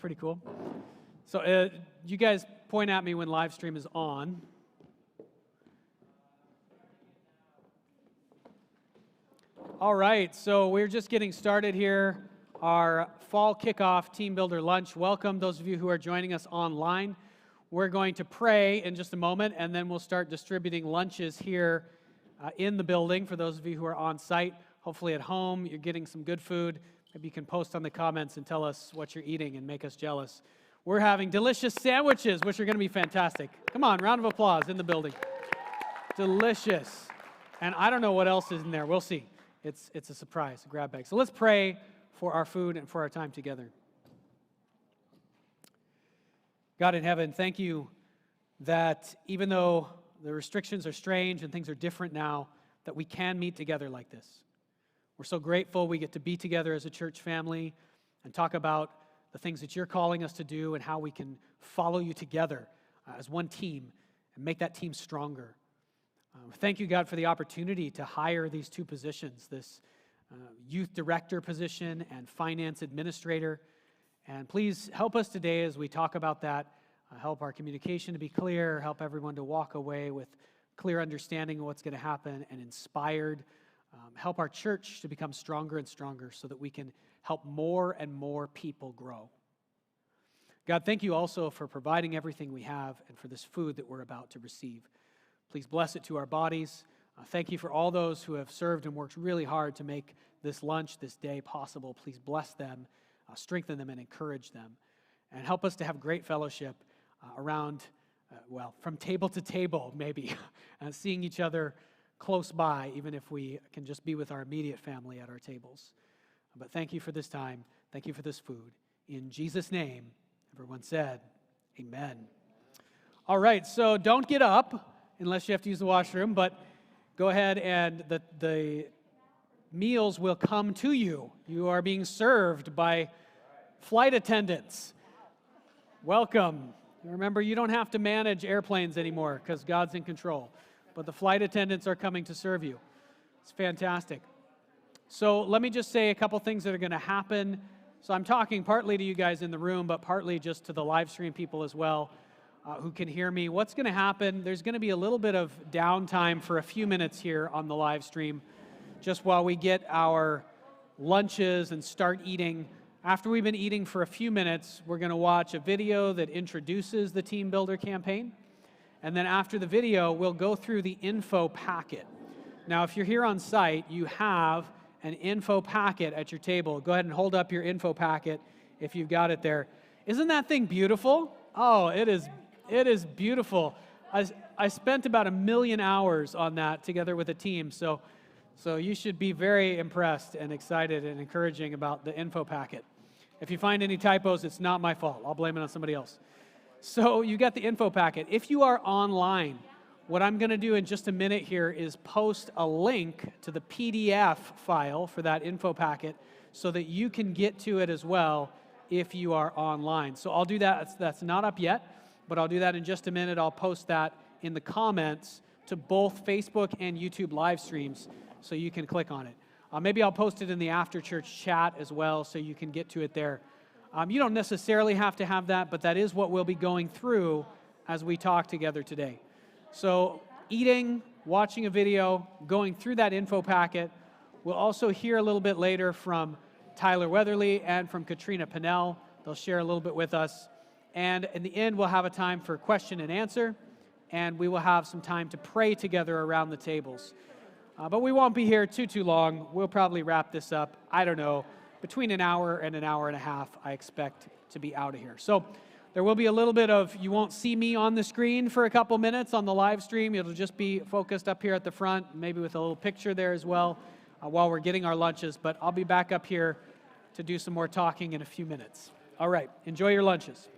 pretty cool. So you guys point at me when live stream is on. All right, so we're just getting started here. Our fall kickoff team builder lunch. Welcome those of you who are joining us online. We're going to pray in just a moment, and then we'll start distributing lunches here in the building for those of you who are on site. Hopefully at home, you're getting some good food. Maybe you can post on the comments and tell us what you're eating and make us jealous. We're having delicious sandwiches, which are going to be fantastic. Come on, round of applause in the building. Delicious. And I don't know what else is in there. We'll see. It's a surprise, a grab bag. So let's pray for our food and for our time together. God in heaven, thank you that even though the restrictions are strange and things are different now, that we can meet together like this. We're so grateful we get to be together as a church family and talk about the things that you're calling us to do and how we can follow you together as one team and make that team stronger. Thank you, God, for the opportunity to hire these two positions, this youth director position and finance administrator. And please help us today as we talk about that. Help our communication to be clear, help everyone to walk away with clear understanding of what's going to happen and inspired. Help our church to become stronger and stronger so that we can help more and more people grow. God, thank you also for providing everything we have and for this food that we're about to receive. Please bless it to our bodies. Thank you for all those who have served and worked really hard to make this lunch, this day possible. Please bless them, strengthen them, and encourage them. And help us to have great fellowship around, from table to table, maybe, seeing each other close by, even if we can just be with our immediate family at our tables. But thank you for this time. Thank you for this food. In Jesus' name, everyone said, amen. All right, so don't get up unless you have to use the washroom, but go ahead and the meals will come to you. You are being served by flight attendants. Welcome. Remember, you don't have to manage airplanes anymore because God's in control, but the flight attendants are coming to serve you. It's fantastic. So let me just say a couple things that are going to happen. So I'm talking partly to you guys in the room, but partly just to the live stream people as well. Who can hear me. What's going to happen, there's going to be a little bit of downtime for a few minutes here on the live stream, just while we get our lunches and start eating. After we've been eating for a few minutes, we're going to watch a video that introduces the Team Builder campaign. And then after the video, we'll go through the info packet. Now, if you're here on site, you have an info packet at your table. Go ahead and hold up your info packet if you've got it there. Isn't that thing beautiful? Oh, it is beautiful. I spent about 1 million hours on that together with a team, so you should be very impressed and excited and encouraging about the info packet. If you find any typos, it's not my fault. I'll blame it on somebody else. So you got the info packet. If you are online, what I'm going to do in just a minute here is post a link to the PDF file for that info packet so that you can get to it as well if you are online. So I'll do that. That's not up yet, but I'll do that in just a minute. I'll post that in the comments to both Facebook and YouTube live streams so you can click on it. Maybe I'll post it in the after-church chat as well so you can get to it there. You don't necessarily have to have that, but that is what we'll be going through as we talk together today. So eating, watching a video, going through that info packet. We'll also hear a little bit later from Tyler Weatherly and from Katrina Pinnell. They'll share a little bit with us. And in the end, we'll have a time for question and answer, and we will have some time to pray together around the tables. But we won't be here too long. We'll probably wrap this up, I don't know, between an hour and an hour and a half, I expect to be out of here. So there will be a little bit of, you won't see me on the screen for a couple minutes on the live stream. It'll just be focused up here at the front, maybe with a little picture there as well while we're getting our lunches. But I'll be back up here to do some more talking in a few minutes. All right, enjoy your lunches.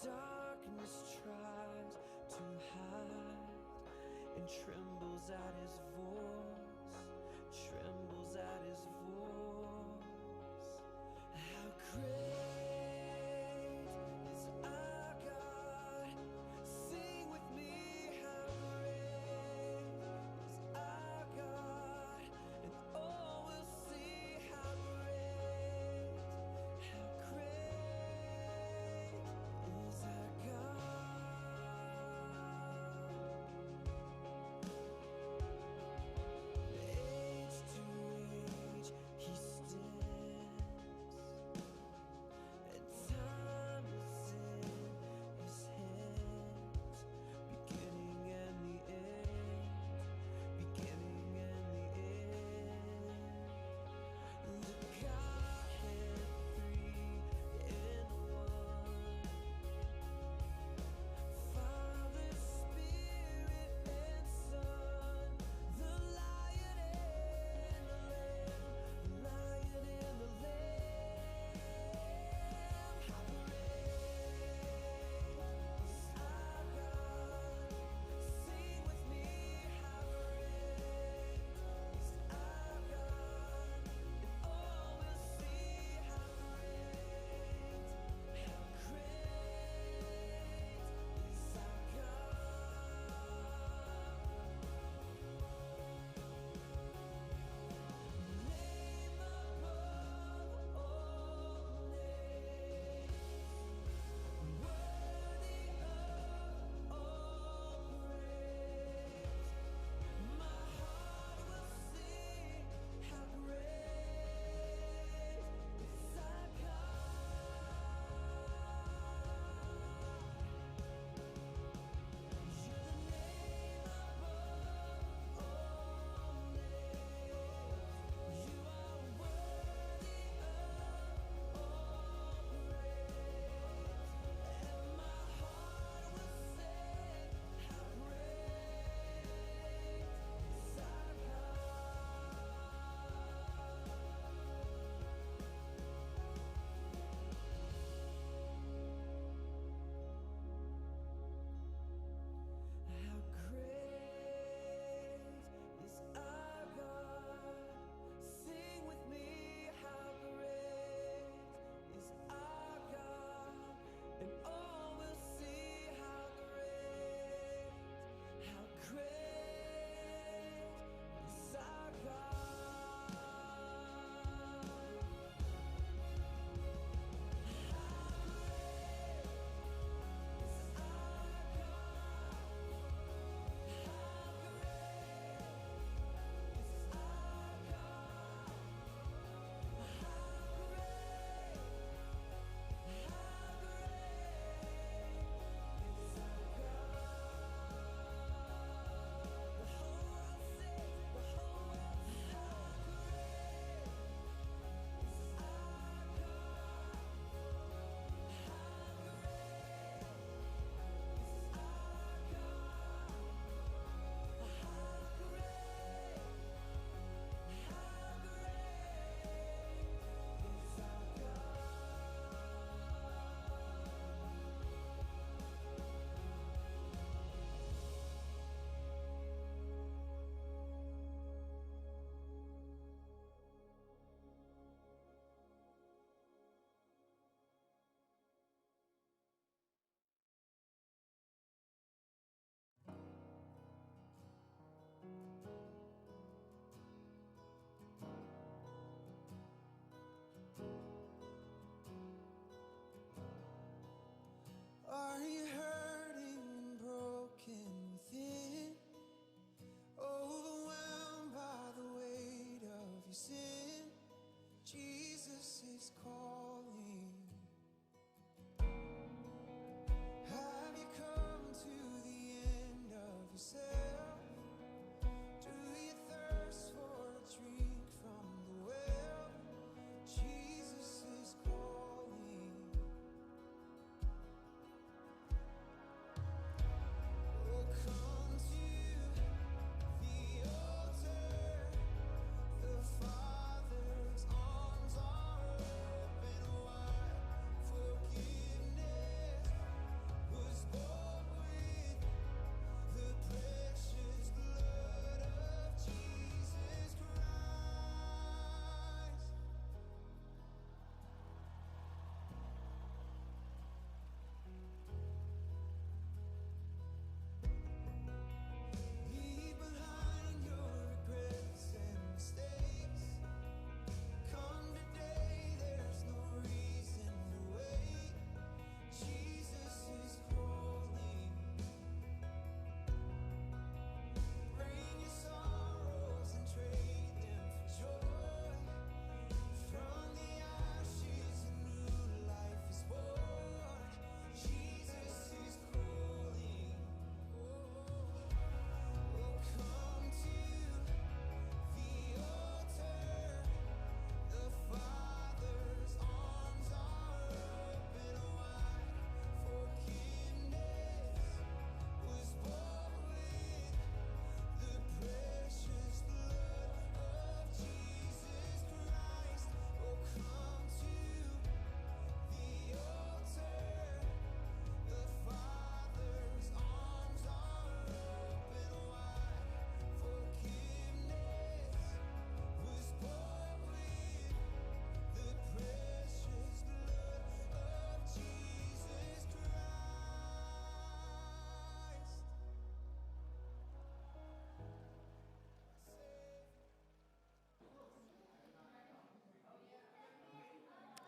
darkness tries to hide and trembles at his voice, trembles at his voice. How great is our God? Sing with me, how great is our God? And all will see how great is our God.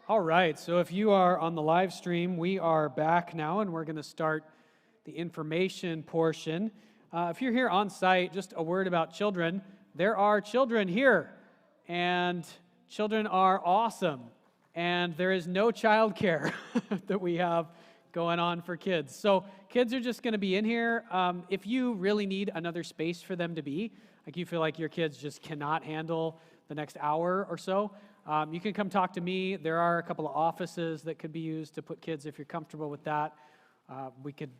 All right, so if you are on the live stream, we are back now and we're going to start the information portion. If you're here on site, just a word about children. There are children here, and children are awesome, and there is no childcare that we have going on for kids. So kids are just going to be in here. If you really need another space for them to be, like you feel like your kids just cannot handle the next hour or so, you can come talk to me. There are a couple of offices that could be used to put kids if you're comfortable with that. We can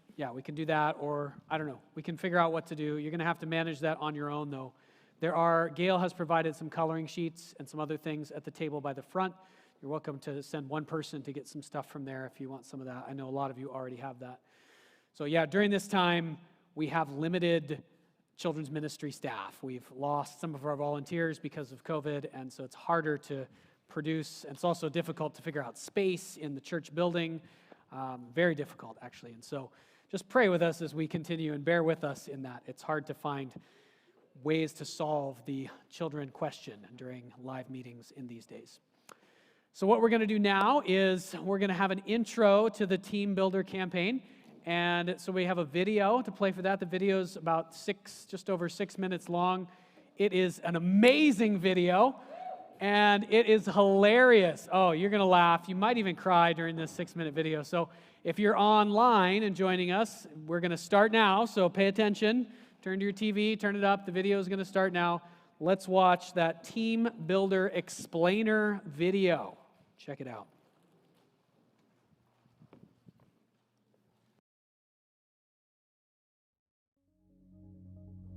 do that, or I don't know. We can figure out what to do. You're going to have to manage that on your own, though. Gail has provided some coloring sheets and some other things at the table by the front. You're welcome to send one person to get some stuff from there if you want some of that. I know a lot of you already have that. So yeah, during this time, we have limited children's ministry staff. We've lost some of our volunteers because of COVID, and so it's harder to produce. And it's also difficult to figure out space in the church building. Very difficult, actually. And so just pray with us as we continue and bear with us in that. It's hard to find ways to solve the children question during live meetings in these days. So what we're going to do now is we're going to have an intro to the Team Builder campaign. And so we have a video to play for that. The video is about just over 6 minutes long. It is an amazing video, and it is hilarious. Oh, you're going to laugh. You might even cry during this 6-minute video. So if you're online and joining us, we're going to start now. So pay attention. Turn to your TV, turn it up. The video is going to start now. Let's watch that Team Builder Explainer video. Check it out.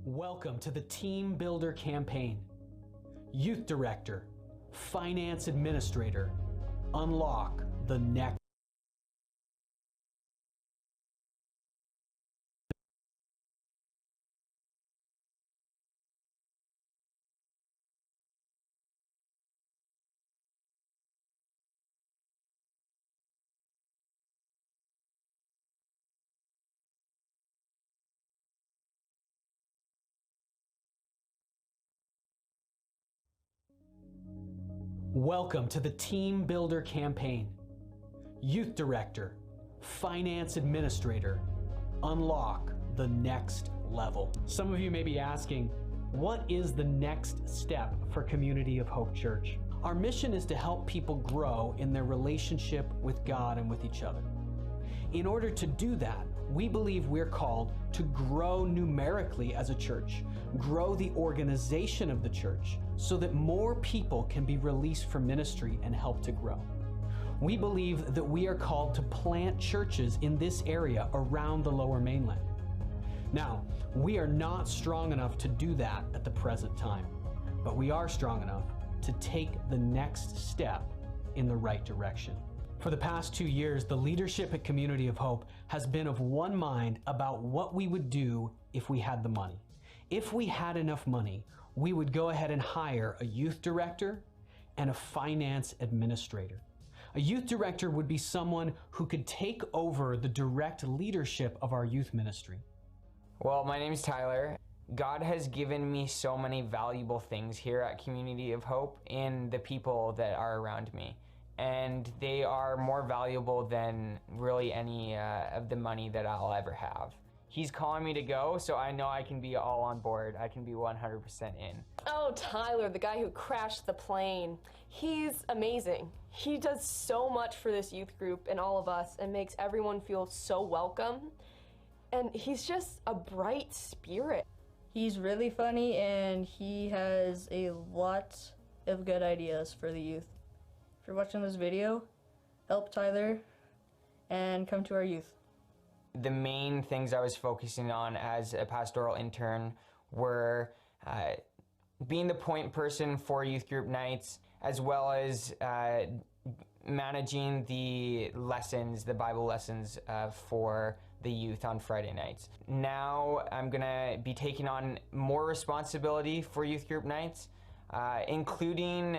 Welcome to the Team Builder campaign. Youth Director, Finance Administrator, unlock the next. Welcome to the Team Builder campaign. Youth Director, Finance Administrator, unlock the next level. Some of you may be asking, what is the next step for Community of Hope Church? Our mission is to help people grow in their relationship with God and with each other. In order to do that, we believe we're called to grow numerically as a church, grow the organization of the church so that more people can be released for ministry and help to grow. We believe that we are called to plant churches in this area around the Lower Mainland. Now, we are not strong enough to do that at the present time, but we are strong enough to take the next step in the right direction. For the past 2 years, the leadership at Community of Hope has been of one mind about what we would do if we had the money. If we had enough money, we would go ahead and hire a youth director and a finance administrator. A youth director would be someone who could take over the direct leadership of our youth ministry. Well, my name is Tyler. God has given me so many valuable things here at Community of Hope in the people that are around me. And they are more valuable than really any of the money that I'll ever have. He's calling me to go, so I know I can be all on board. I can be 100% in. Oh, Tyler, the guy who crashed the plane. He's amazing. He does so much for this youth group and all of us and makes everyone feel so welcome. And he's just a bright spirit. He's really funny and he has a lot of good ideas for the youth. If you're watching this video, help Tyler and come to our youth. The main things I was focusing on as a pastoral intern were being the point person for youth group nights, as well as managing the lessons, the Bible lessons for the youth on Friday nights. Now I'm gonna be taking on more responsibility for youth group nights, including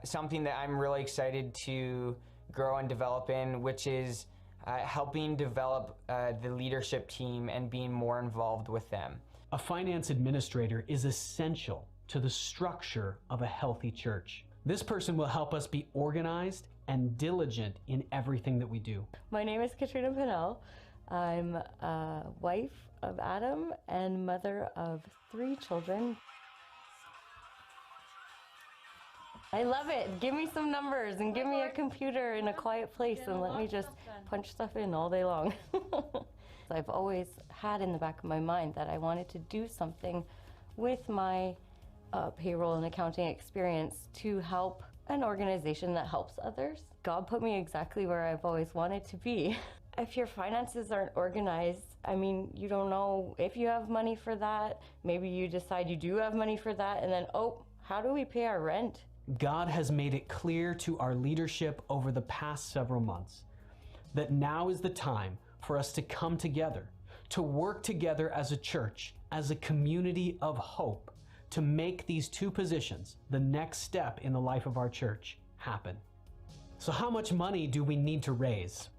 something that I'm really excited to grow and develop in, which is helping develop the leadership team and being more involved with them. A finance administrator is essential to the structure of a healthy church. This person will help us be organized and diligent in everything that we do. My name is Katrina Pinnell. I'm a wife of Adam and mother of 3 children. I love it. Give me some numbers and give me a computer in a quiet place and let me just punch stuff in all day long. I've always had in the back of my mind that I wanted to do something with my payroll and accounting experience to help an organization that helps others. God put me exactly where I've always wanted to be. If your finances aren't organized, I mean, you don't know if you have money for that. Maybe you decide you do have money for that, and then, oh, how do we pay our rent? God has made it clear to our leadership over the past several months that now is the time for us to come together, to work together as a church, as a community of hope, to make these 2 positions, the next step in the life of our church, happen. So how much money do we need to raise?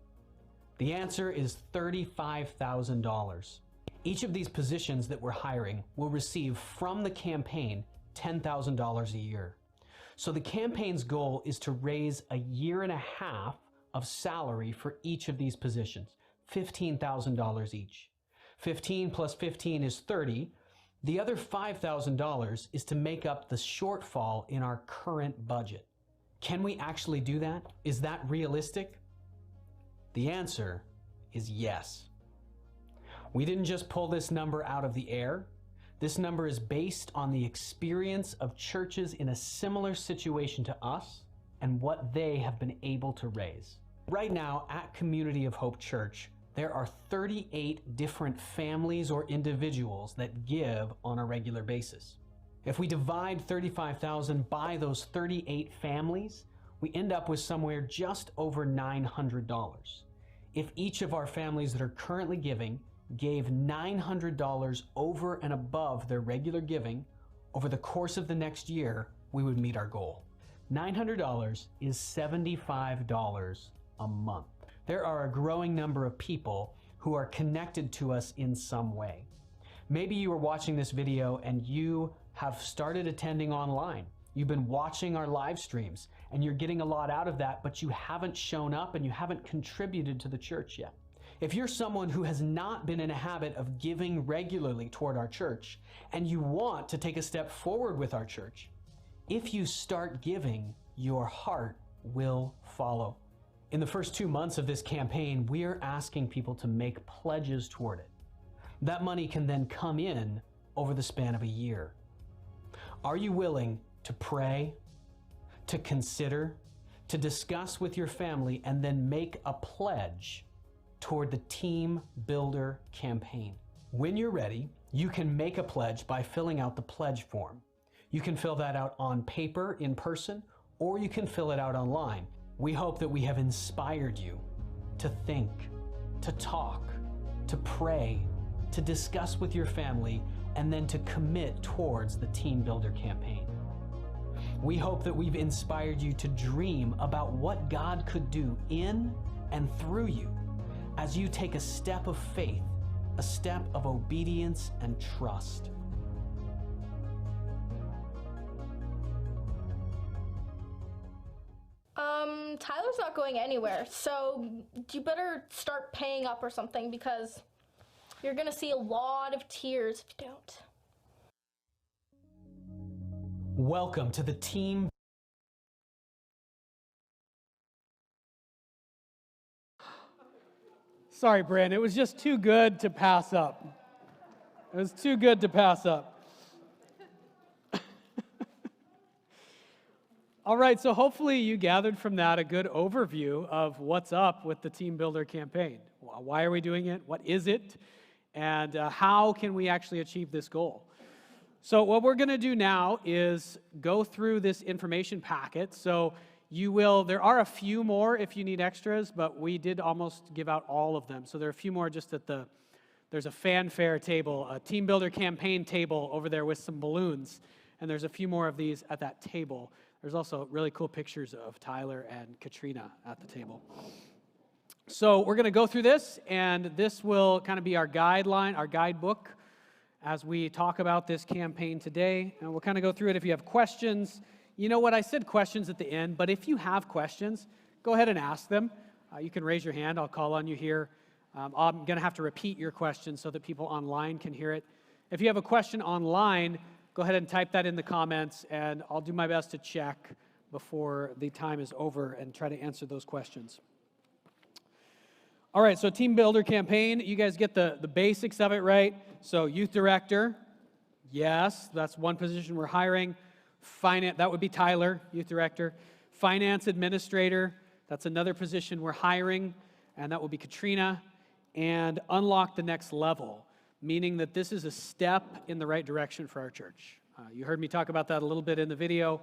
The answer is $35,000. Each of these positions that we're hiring will receive from the campaign $10,000 a year. So the campaign's goal is to raise a year and a half of salary for each of these positions, $15,000 each. 15 plus 15 is 30. The other $5,000 is to make up the shortfall in our current budget. Can we actually do that? Is that realistic? The answer is yes. We didn't just pull this number out of the air. This number is based on the experience of churches in a similar situation to us and what they have been able to raise. Right now at Community of Hope Church, there are 38 different families or individuals that give on a regular basis. If we divide 35,000 by those 38 families, we end up with somewhere just over $900. If each of our families that are currently giving gave $900 over and above their regular giving over the course of the next year, we would meet our goal. $900 is $75 a month. There are a growing number of people who are connected to us in some way. Maybe you are watching this video and you have started attending online. You've been watching our live streams and you're getting a lot out of that, but you haven't shown up and you haven't contributed to the church yet. If you're someone who has not been in a habit of giving regularly toward our church and you want to take a step forward with our church, if you start giving, your heart will follow. In the first 2 months of this campaign, we're asking people to make pledges toward it. That money can then come in over the span of a year. Are you willing to pray, to consider, to discuss with your family, and then make a pledge toward the Team Builder campaign? When you're ready, you can make a pledge by filling out the pledge form. You can fill that out on paper in person, or you can fill it out online. We hope that we have inspired you to think, to talk, to pray, to discuss with your family, and then to commit towards the Team Builder campaign. We hope that we've inspired you to dream about what God could do in and through you as you take a step of faith, a step of obedience and trust. Tyler's not going anywhere, so you better start paying up or something because you're gonna see a lot of tears if you don't. Welcome to the Team. Sorry, Bryn, it was just too good to pass up. It was too good to pass up. All right, so hopefully you gathered from that a good overview of what's up with the Team Builder campaign. Why are we doing it? What is it? And how can we actually achieve this goal? So what we're going to do now is go through this information packet. So there are a few more if you need extras, but we did almost give out all of them. So there are a few more just at there's a fanfare table, a Team Builder campaign table over there with some balloons. And there's a few more of these at that table. There's also really cool pictures of Tyler and Katrina at the table. So we're going to go through this, and this will kind of be our guideline, our guidebook, as we talk about this campaign today. And we'll kind of go through it. If you have questions, you know what, I said questions at the end, but if you have questions, go ahead and ask them. You can raise your hand. I'll call on you here. I'm going to have to repeat your question so that people online can hear it. If you have a question online, go ahead and type that in the comments, and I'll do my best to check before the time is over and try to answer those questions. All right, so team builder campaign, you guys get the basics of it, right? So youth director, yes, that's one position we're hiring. Finance, that would be Tyler, youth director. Finance administrator, that's another position we're hiring, and that will be Katrina. And unlock the next level, meaning that this is a step in the right direction for our church. You heard me talk about that a little bit in the video.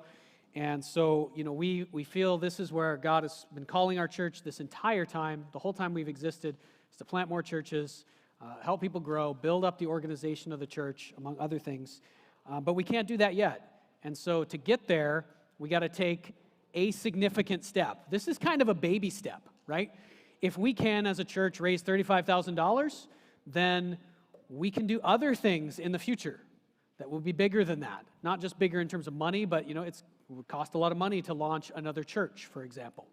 And so, we feel this is where God has been calling our church this entire time, the whole time we've existed, is to plant more churches, help people grow, build up the organization of the church, among other things. But we can't do that yet. And so to get there, we got to take a significant step. This is kind of a baby step, right? If we can, as a church, raise $35,000, then we can do other things in the future that will be bigger than that. Not just bigger in terms of money, but it would cost a lot of money to launch another church, for example.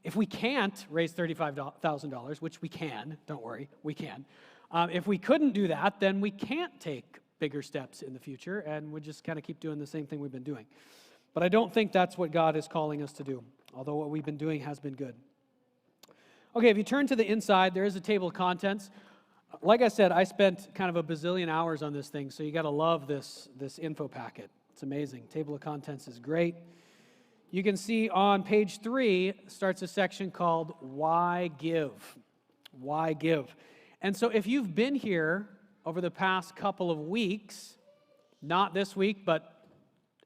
If we can't raise $35,000, which we can, don't worry, we can. If we couldn't do that, then we can't take bigger steps in the future, and we just kind of keep doing the same thing we've been doing. But I don't think that's what God is calling us to do, although what we've been doing has been good. Okay, if you turn to the inside, there is a table of contents. Like I said, I spent kind of a bazillion hours on this thing, so you got to love this info packet. It's amazing. Table of contents is great. You can see on page 3 starts a section called Why Give? Why Give? And so if you've been here over the past couple of weeks, not this week, but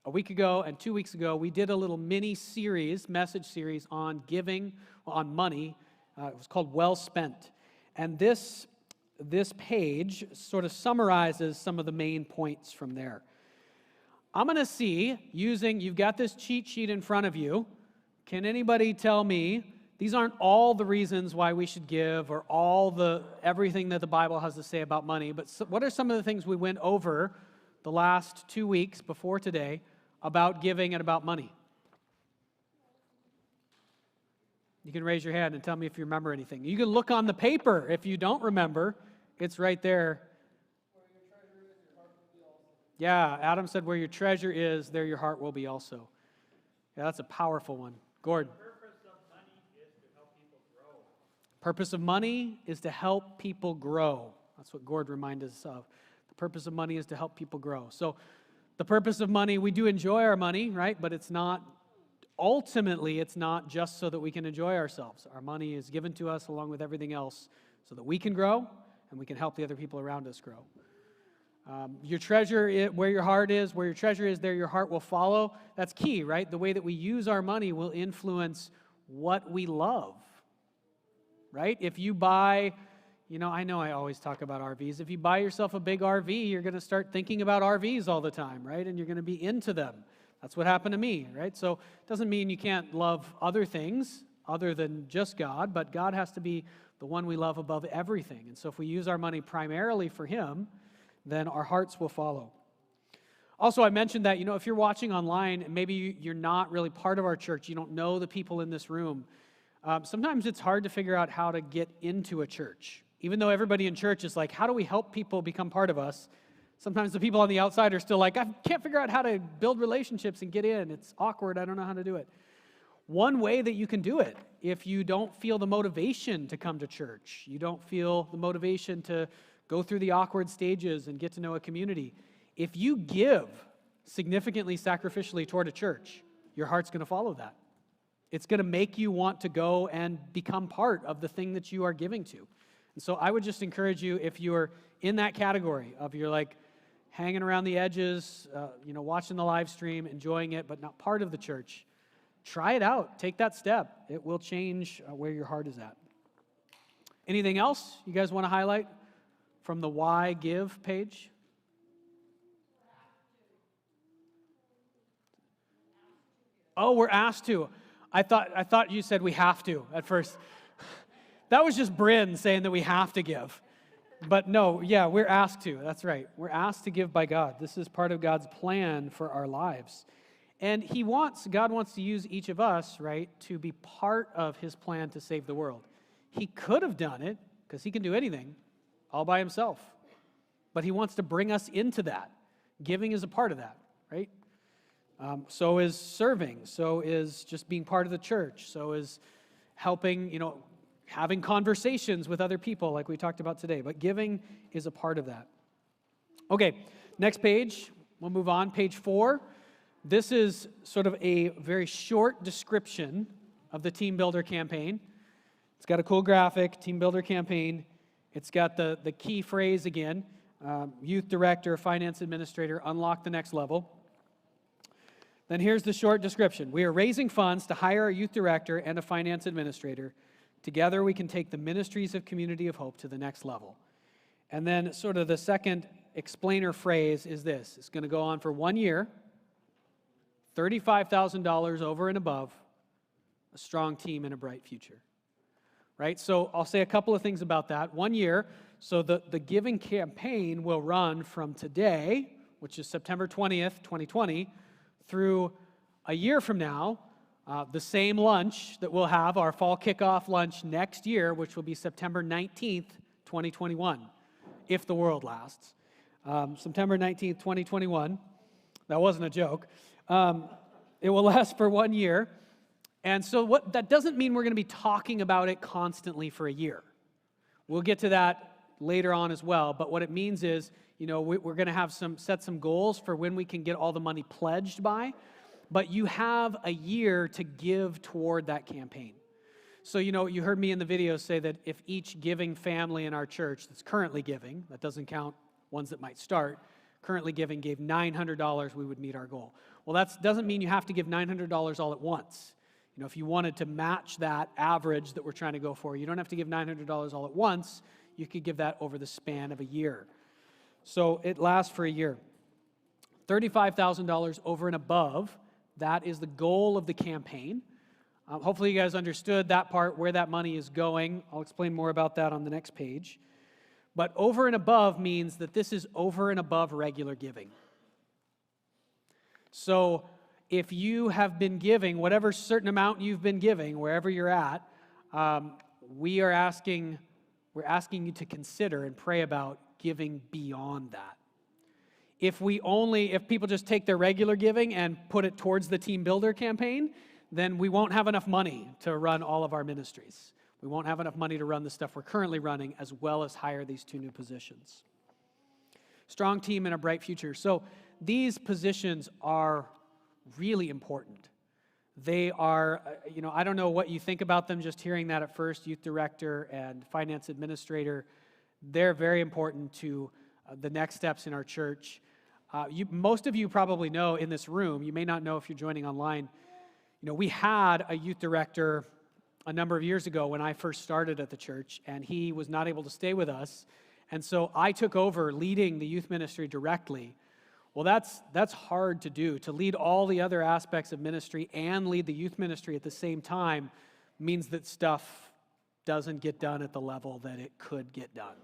a week ago and 2 weeks ago, we did a little mini series, message series on giving, on money. It was called Well Spent. And this page sort of summarizes some of the main points from there. I'm going to see, you've got this cheat sheet in front of you. Can anybody tell me, these aren't all the reasons why we should give or everything that the Bible has to say about money, but what are some of the things we went over the last 2 weeks before today about giving and about money? You can raise your hand and tell me if you remember anything. You can look on the paper if you don't remember. It's right there. Yeah, Adam said, where your treasure is, there your heart will be also. Yeah, that's a powerful one. Gord. Purpose of money is to help people grow. That's what Gord reminded us of. The purpose of money is to help people grow. So the purpose of money, we do enjoy our money, right? But ultimately, it's not just so that we can enjoy ourselves. Our money is given to us along with everything else so that we can grow and we can help the other people around us grow. Your treasure, where your heart is, where your treasure is, there your heart will follow. That's key, right? The way that we use our money will influence what we love, right? If you buy, I know I always talk about RVs. If you buy yourself a big RV, you're going to start thinking about RVs all the time, right? And you're going to be into them. That's what happened to me, right? So it doesn't mean you can't love other things other than just God, but God has to be the one we love above everything. And so if we use our money primarily for Him, then our hearts will follow. Also, I mentioned that, if you're watching online, maybe you're not really part of our church, you don't know the people in this room, sometimes it's hard to figure out how to get into a church. Even though everybody in church is like, how do we help people become part of us? Sometimes the people on the outside are still like, I can't figure out how to build relationships and get in. It's awkward. I don't know how to do it. One way that you can do it, if you don't feel the motivation to come to church, you don't feel the motivation to go through the awkward stages and get to know a community, if you give significantly sacrificially toward a church, your heart's going to follow that. It's going to make you want to go and become part of the thing that you are giving to. And so I would just encourage you, if you're in that category of you're like hanging around the edges, watching the live stream, enjoying it, but not part of the church, try it out. Take that step. It will change where your heart is at. Anything else you guys want to highlight from the Why Give page? Oh, we're asked to. I thought you said we have to at first. That was just Bryn saying that we have to give. But no, yeah, we're asked to. That's right. We're asked to give by God. This is part of God's plan for our lives. And God wants to use each of us, right, to be part of his plan to save the world. He could have done it, because he can do anything, all by himself. But he wants to bring us into that. Giving is a part of that, right? So is serving. So is just being part of the church. So is helping, having conversations with other people like we talked about today. But giving is a part of that. Okay, next page. We'll move on. Page 4. This is sort of a very short description of the Team Builder campaign. It's got a cool graphic, Team Builder campaign. It's got the key phrase again, youth director, finance administrator, unlock the next level. Then here's the short description. We are raising funds to hire a youth director and a finance administrator. Together we can take the ministries of Community of Hope to the next level. And then sort of the second explainer phrase is this. It's going to go on for 1 year, $35,000 over and above, a strong team and a bright future. Right? So I'll say a couple of things about that. 1 year, so the giving campaign will run from today, which is September 20th, 2020, through a year from now, the same lunch that we'll have, our fall kickoff lunch next year, which will be September 19th, 2021, if the world lasts. September 19th, 2021. That wasn't a joke. It will last for 1 year. And so that doesn't mean we're going to be talking about it constantly for a year. We'll get to that later on as well. But what it means is, we're going to have set some goals for when we can get all the money pledged by. But you have a year to give toward that campaign. So, you heard me in the video say that if each giving family in our church that's currently giving, that doesn't count ones that might start, currently giving gave $900, we would meet our goal. Well, that doesn't mean you have to give $900 all at once. If you wanted to match that average that we're trying to go for, you don't have to give $900 all at once. You could give that over the span of a year. So it lasts for a year. $35,000 over and above, that is the goal of the campaign. Hopefully you guys understood that part, where that money is going. I'll explain more about that on the next page. But over and above means that this is over and above regular giving. So if you have been giving, whatever certain amount you've been giving, wherever you're at, we're asking you to consider and pray about giving beyond that. If people just take their regular giving and put it towards the Team Builder campaign, then we won't have enough money to run all of our ministries. We won't have enough money to run the stuff we're currently running, as well as hire these 2 new positions. Strong team and a bright future. So these positions are really important. They are, I don't know what you think about them just hearing that at first, youth director and finance administrator. They're very important to the next steps in our church. Most of you probably know in this room, you may not know if you're joining online, we had a youth director a number of years ago when I first started at the church, and he was not able to stay with us. And so I took over leading the youth ministry directly. Well, that's hard to do. To lead all the other aspects of ministry and lead the youth ministry at the same time means that stuff doesn't get done at the level that it could get done.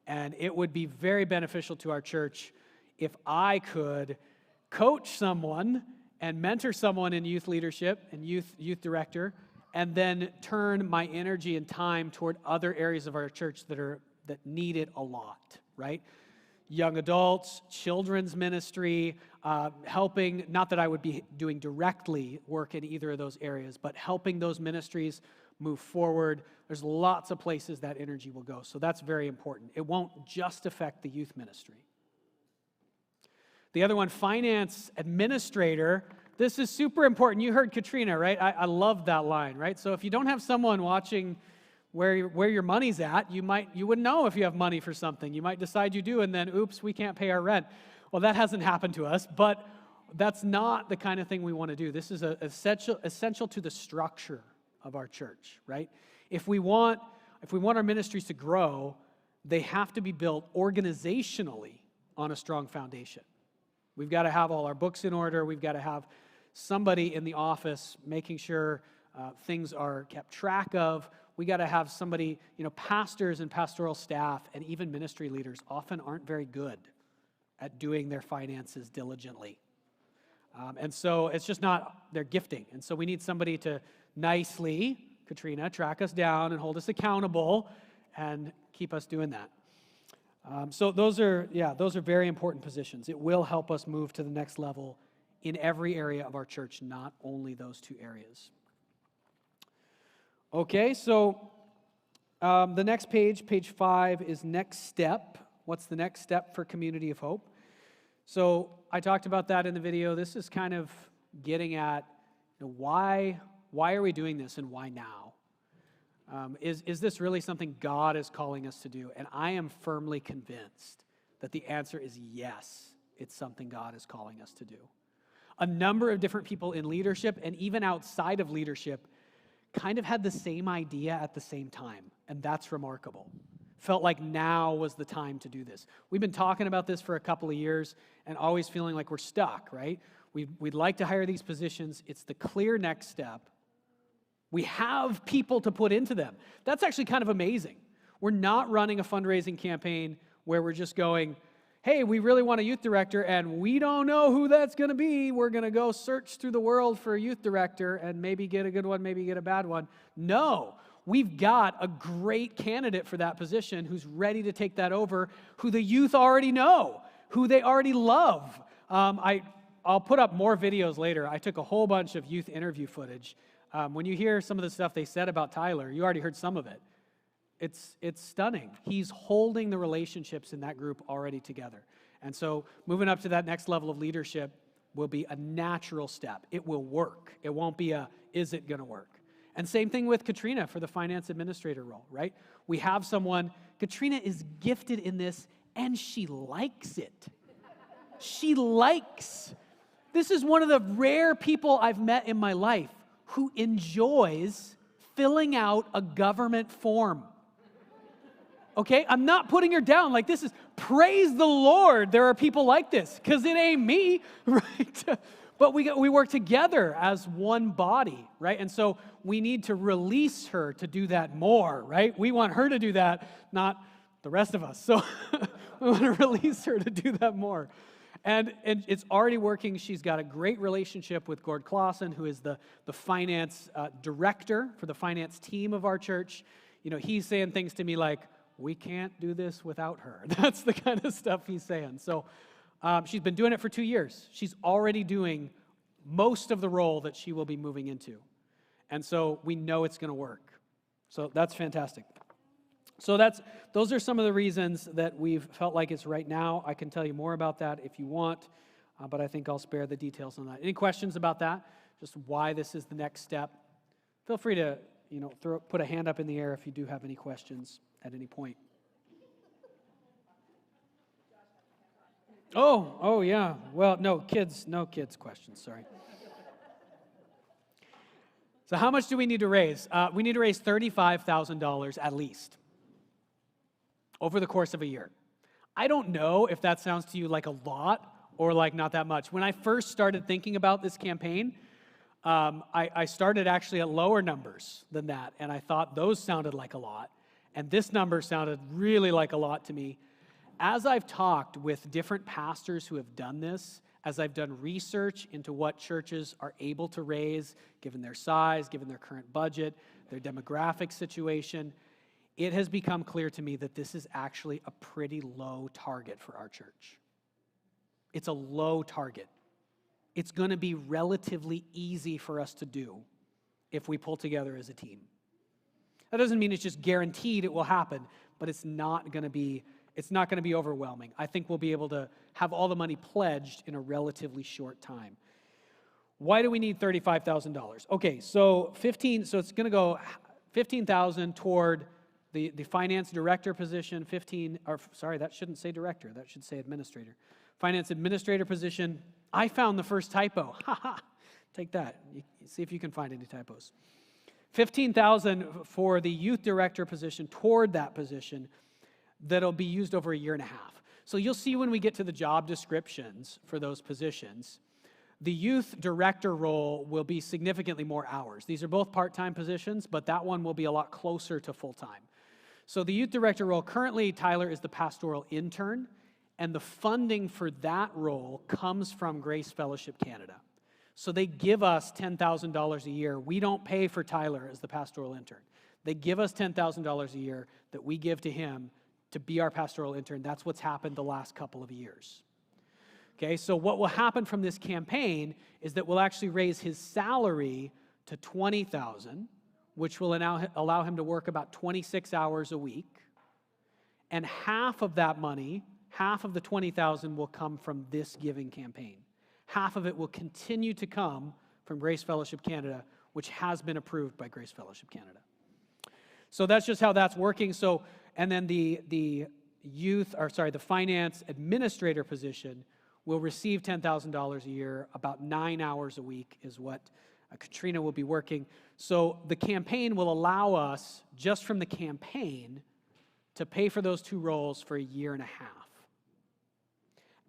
And it would be very beneficial to our church if I could coach someone and mentor someone in youth leadership and youth director, and then turn my energy and time toward other areas of our church that need it a lot, right? Young adults, children's ministry, helping, not that I would be doing directly work in either of those areas, but helping those ministries move forward. There's lots of places that energy will go, so that's very important. It won't just affect the youth ministry. The other one, finance administrator. This is super important. You heard Katrina, right? I love that line, right? So if you don't have someone watching where your money's at, you wouldn't know if you have money for something. You might decide you do, and then, oops, we can't pay our rent. Well, that hasn't happened to us, but that's not the kind of thing we want to do. This is essential to the structure of our church, right? If we want our ministries to grow, they have to be built organizationally on a strong foundation. We've got to have all our books in order. We've got to have somebody in the office making sure things are kept track of. We got to have somebody, pastors and pastoral staff and even ministry leaders often aren't very good at doing their finances diligently. And so it's just not their gifting. And so we need somebody to nicely, Katrina, track us down and hold us accountable and keep us doing that. So those are very important positions. It will help us move to the next level in every area of our church, not only those two areas. Okay, so the next page, page 5, is next step. What's the next step for Community of Hope? So I talked about that in the video. This is kind of getting at why are we doing this and why now? Is this really something God is calling us to do? And I am firmly convinced that the answer is yes, it's something God is calling us to do. A number of different people in leadership and even outside of leadership kind of had the same idea at the same time, and that's remarkable. Felt like now was the time to do this. We've been talking about this for a couple of years and always feeling like we're stuck, right? We'd like to hire these positions. It's the clear next step. We have people to put into them. That's actually kind of amazing. We're not running a fundraising campaign where we're just going, hey, we really want a youth director and we don't know who that's going to be. We're going to go search through the world for a youth director and maybe get a good one, maybe get a bad one. No, we've got a great candidate for that position who's ready to take that over, who the youth already know, who they already love. I'll put up more videos later. I took a whole bunch of youth interview footage. When you hear some of the stuff they said about Tyler, you already heard some of it. It's stunning. He's holding the relationships in that group already together. And so moving up to that next level of leadership will be a natural step. It will work. It won't be a, is it going to work? And same thing with Katrina for the finance administrator role, right? We have someone, Katrina is gifted in this and she likes it. She likes. This is one of the rare people I've met in my life who enjoys filling out a government form. Okay, I'm not putting her down. Like, this is, praise the Lord, there are people like this, because it ain't me, right? But we work together as one body, right? And so we need to release her to do that more, right? We want her to do that, not the rest of us. So we want to release her to do that more. And it's already working. She's got a great relationship with Gord Clausen, who is the finance director for the finance team of our church. You know, he's saying things to me like, we can't do this without her. That's the kind of stuff he's saying. So she's been doing it for 2 years. She's already doing most of the role that she will be moving into. And so we know it's going to work. So that's fantastic. So those are some of the reasons that we've felt like it's right now. I can tell you more about that if you want, but I think I'll spare the details on that. Any questions about that? Just why this is the next step? Feel free to, put a hand up in the air if you do have any questions at any point. Oh yeah. Well, no kids questions, sorry. So how much do we need to raise? We need to raise $35,000 at least over the course of a year. I don't know if that sounds to you like a lot or like not that much. When I first started thinking about this campaign, I started actually at lower numbers than that, and I thought those sounded like a lot. And this number sounded really like a lot to me. As I've talked with different pastors who have done this, as I've done research into what churches are able to raise, given their size, given their current budget, their demographic situation, it has become clear to me that this is actually a pretty low target for our church. It's a low target. It's going to be relatively easy for us to do if we pull together as a team. That doesn't mean it's just guaranteed it will happen, but it's not going to be overwhelming. I think we'll be able to have all the money pledged in a relatively short time. Why do we need $35,000? Okay, so it's going to go $15,000 toward the finance director position, that shouldn't say director, that should say administrator. Finance administrator position. I found the first typo. Take that. See if you can find any typos. $15,000 for the youth director position toward that position that'll be used over a year and a half. So you'll see when we get to the job descriptions for those positions, the youth director role will be significantly more hours. These are both part-time positions, but that one will be a lot closer to full-time. So the youth director role, currently Tyler is the pastoral intern, and the funding for that role comes from Grace Fellowship Canada. So they give us $10,000 a year. We don't pay for Tyler as the pastoral intern. They give us $10,000 a year that we give to him to be our pastoral intern. That's what's happened the last couple of years. Okay, so what will happen from this campaign is that we'll actually raise his salary to $20,000, which will allow him to work about 26 hours a week. And half of that money, half of the $20,000 will come from this giving campaign. Half of it will continue to come from Grace Fellowship Canada, which has been approved by Grace Fellowship Canada. So that's just how that's working. So, and then the finance administrator position will receive $10,000 a year. About 9 hours a week is what Katrina will be working. So the campaign will allow us, just from the campaign, to pay for those two roles for a year and a half.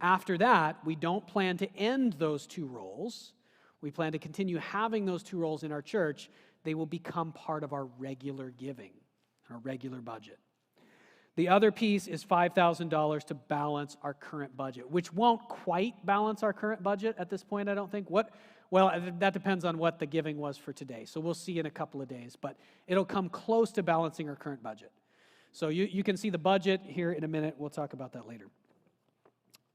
After that, we don't plan to end those two roles. We plan to continue having those two roles in our church. They will become part of our regular giving, our regular budget. The other piece is $5,000 to balance our current budget, which won't quite balance our current budget at this point, I don't think. Well, that depends on what the giving was for today. So we'll see in a couple of days, but it'll come close to balancing our current budget. So you can see the budget here in a minute. We'll talk about that later.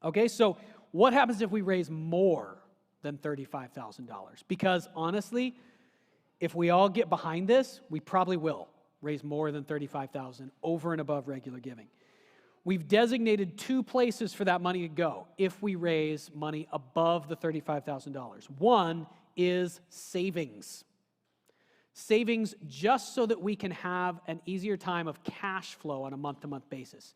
Okay, so what happens if we raise more than $35,000? Because honestly, if we all get behind this, we probably will raise more than $35,000 over and above regular giving. We've designated two places for that money to go if we raise money above the $35,000. One is savings. Savings just so that we can have an easier time of cash flow on a month-to-month basis.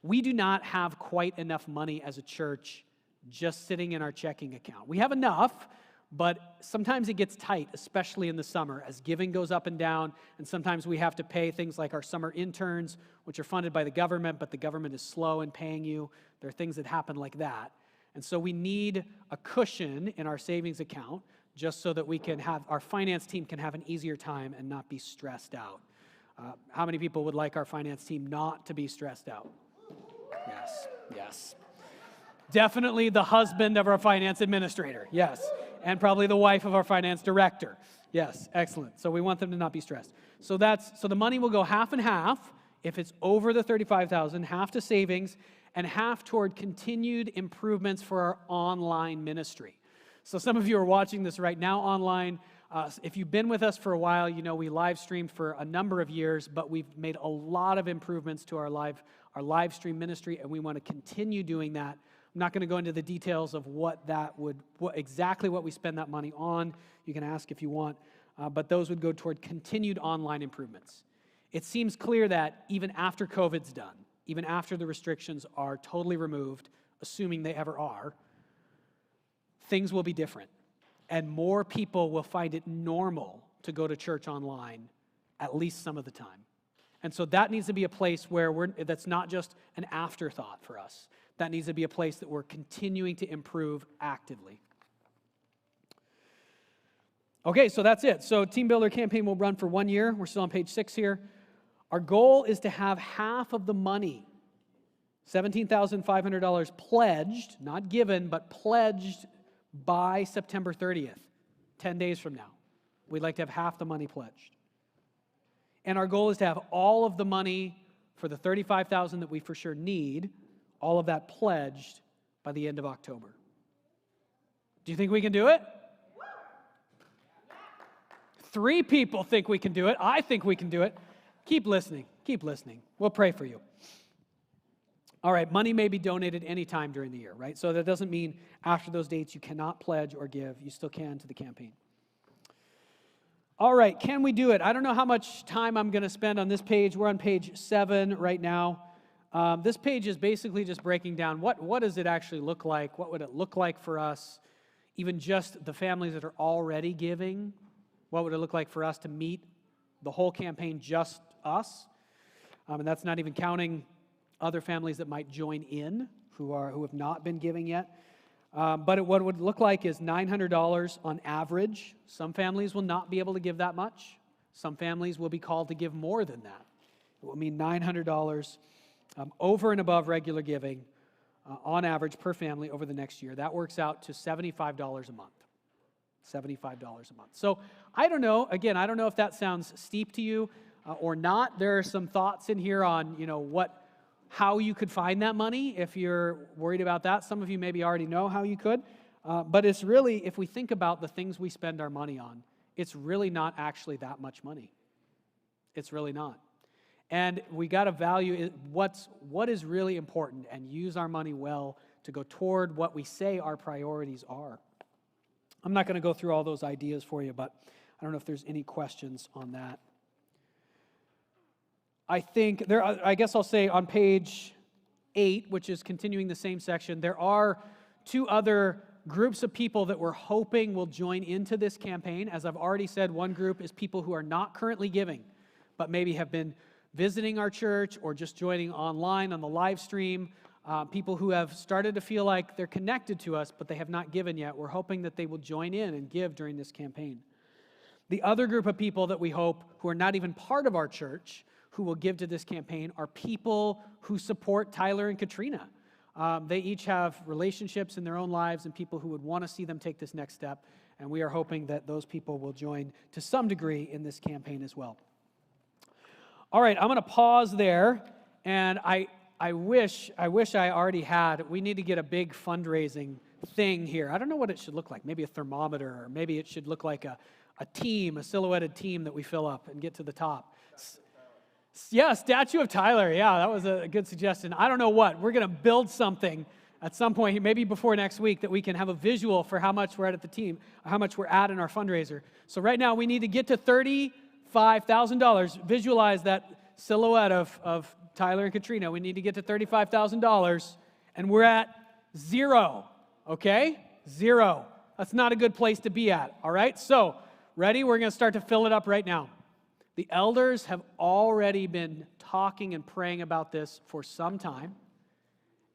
We do not have quite enough money as a church just sitting in our checking account. We have enough, but sometimes it gets tight, especially in the summer, as giving goes up and down, and sometimes we have to pay things like our summer interns, which are funded by the government, but the government is slow in paying you. There are things that happen like that. And so we need a cushion in our savings account just so that we can have, our finance team can have an easier time and not be stressed out. How many people would like our finance team not to be stressed out? Yes. Definitely the husband of our finance administrator, yes. And probably the wife of our finance director. Yes, excellent. So we want them to not be stressed. So the money will go half and half if it's over the $35,000, half to savings, and half toward continued improvements for our online ministry. So some of you are watching this right now online. If you've been with us for a while, you know we live streamed for a number of years, but we've made a lot of improvements to our live stream ministry, and we want to continue doing that. I'm not going to go into the details of exactly what we spend that money on. You can ask if you want, but those would go toward continued online improvements. It seems clear that even after COVID's done, even after the restrictions are totally removed, assuming they ever are, things will be different. And more people will find it normal to go to church online at least some of the time. And so that needs to be a place where that's not just an afterthought for us. That needs to be a place that we're continuing to improve actively. Okay, so that's it. So Team Builder campaign will run for 1 year. We're still on page 6 here. Our goal is to have half of the money, $17,500 pledged, not given, but pledged by September 30th, 10 days from now. We'd like to have half the money pledged. And our goal is to have all of the money for the $35,000 that we for sure need, all of that pledged by the end of October. Do you think we can do it? 3 people think we can do it. I think we can do it. Keep listening. Keep listening. We'll pray for you. All right, money may be donated anytime during the year, right? So that doesn't mean after those dates you cannot pledge or give. You still can to the campaign. All right, can we do it? I don't know how much time I'm going to spend on this page. We're on page 7 right now. This page is basically just breaking down what does it actually look like? What would it look like for us? Even just the families that are already giving. What would it look like for us to meet the whole campaign, just us? And that's not even counting other families that might join in who have not been giving yet. But what it would look like is $900 on average. Some families will not be able to give that much. Some families will be called to give more than that. It will mean $900 over and above regular giving on average per family over the next year. That works out to $75 a month. $75 a month. So I don't know. Again, I don't know if that sounds steep to you or not. There are some thoughts in here on, how you could find that money if you're worried about that. Some of you maybe already know how you could. But it's really, if we think about the things we spend our money on, it's really not actually that much money. It's really not. And we got to value what is really important and use our money well to go toward what we say our priorities are. I'm not going to go through all those ideas for you, but I don't know if there's any questions on that. I guess I'll say on page 8, which is continuing the same section, there are 2 other groups of people that we're hoping will join into this campaign. As I've already said, one group is people who are not currently giving, but maybe have been visiting our church or just joining online on the live stream. People who have started to feel like they're connected to us, but they have not given yet. We're hoping that they will join in and give during this campaign. The other group of people that we hope who are not even part of our church who will give to this campaign are people who support Tyler and Katrina. They each have relationships in their own lives and people who would want to see them take this next step, and we are hoping that those people will join to some degree in this campaign as well. All right, I'm going to pause there, and I wish I already had. We need to get a big fundraising thing here. I don't know what it should look like. Maybe a thermometer, or maybe it should look like a silhouetted team that we fill up and get to the top. Yeah, statue of Tyler. Yeah, that was a good suggestion. I don't know what. We're going to build something at some point, maybe before next week, that we can have a visual for how much we're at the team, how much we're at in our fundraiser. So right now we need to get to $35,000. Visualize that silhouette of Tyler and Katrina. We need to get to $35,000, and we're at 0, okay? 0. That's not a good place to be at, all right? So, ready? We're going to start to fill it up right now. The elders have already been talking and praying about this for some time,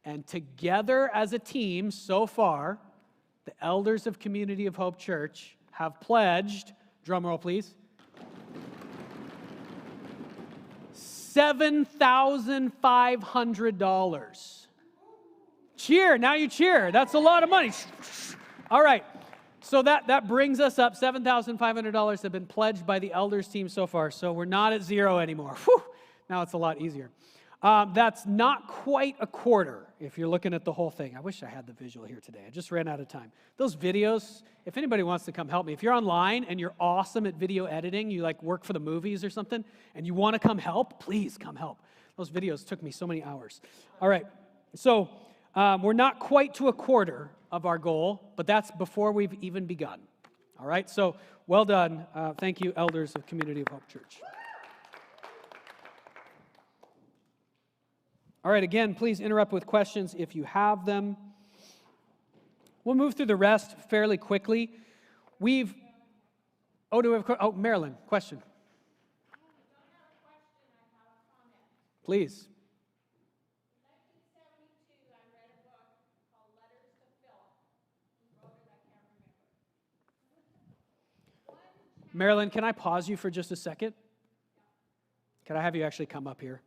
and together as a team, so far, the elders of Community of Hope Church have pledged, drum roll please, $7,500. Cheer, now you cheer. That's a lot of money. All right, so that brings us up. $7,500 have been pledged by the elders team so far, so we're not at 0 anymore. Whew, now it's a lot easier. That's not quite a quarter if you're looking at the whole thing. I wish I had the visual here today. I just ran out of time. Those videos, if anybody wants to come help me, if you're online and you're awesome at video editing, you like work for the movies or something, and you want to come help, please come help. Those videos took me so many hours. All right, so we're not quite to a quarter of our goal, but that's before we've even begun. All right, so well done. Thank you, elders of Community of Hope Church. All right, again, please interrupt with questions if you have them. We'll move through the rest fairly quickly. Do we have Marilyn, question. Please. Marilyn, can I pause you for just a second? Can I have you actually come up here?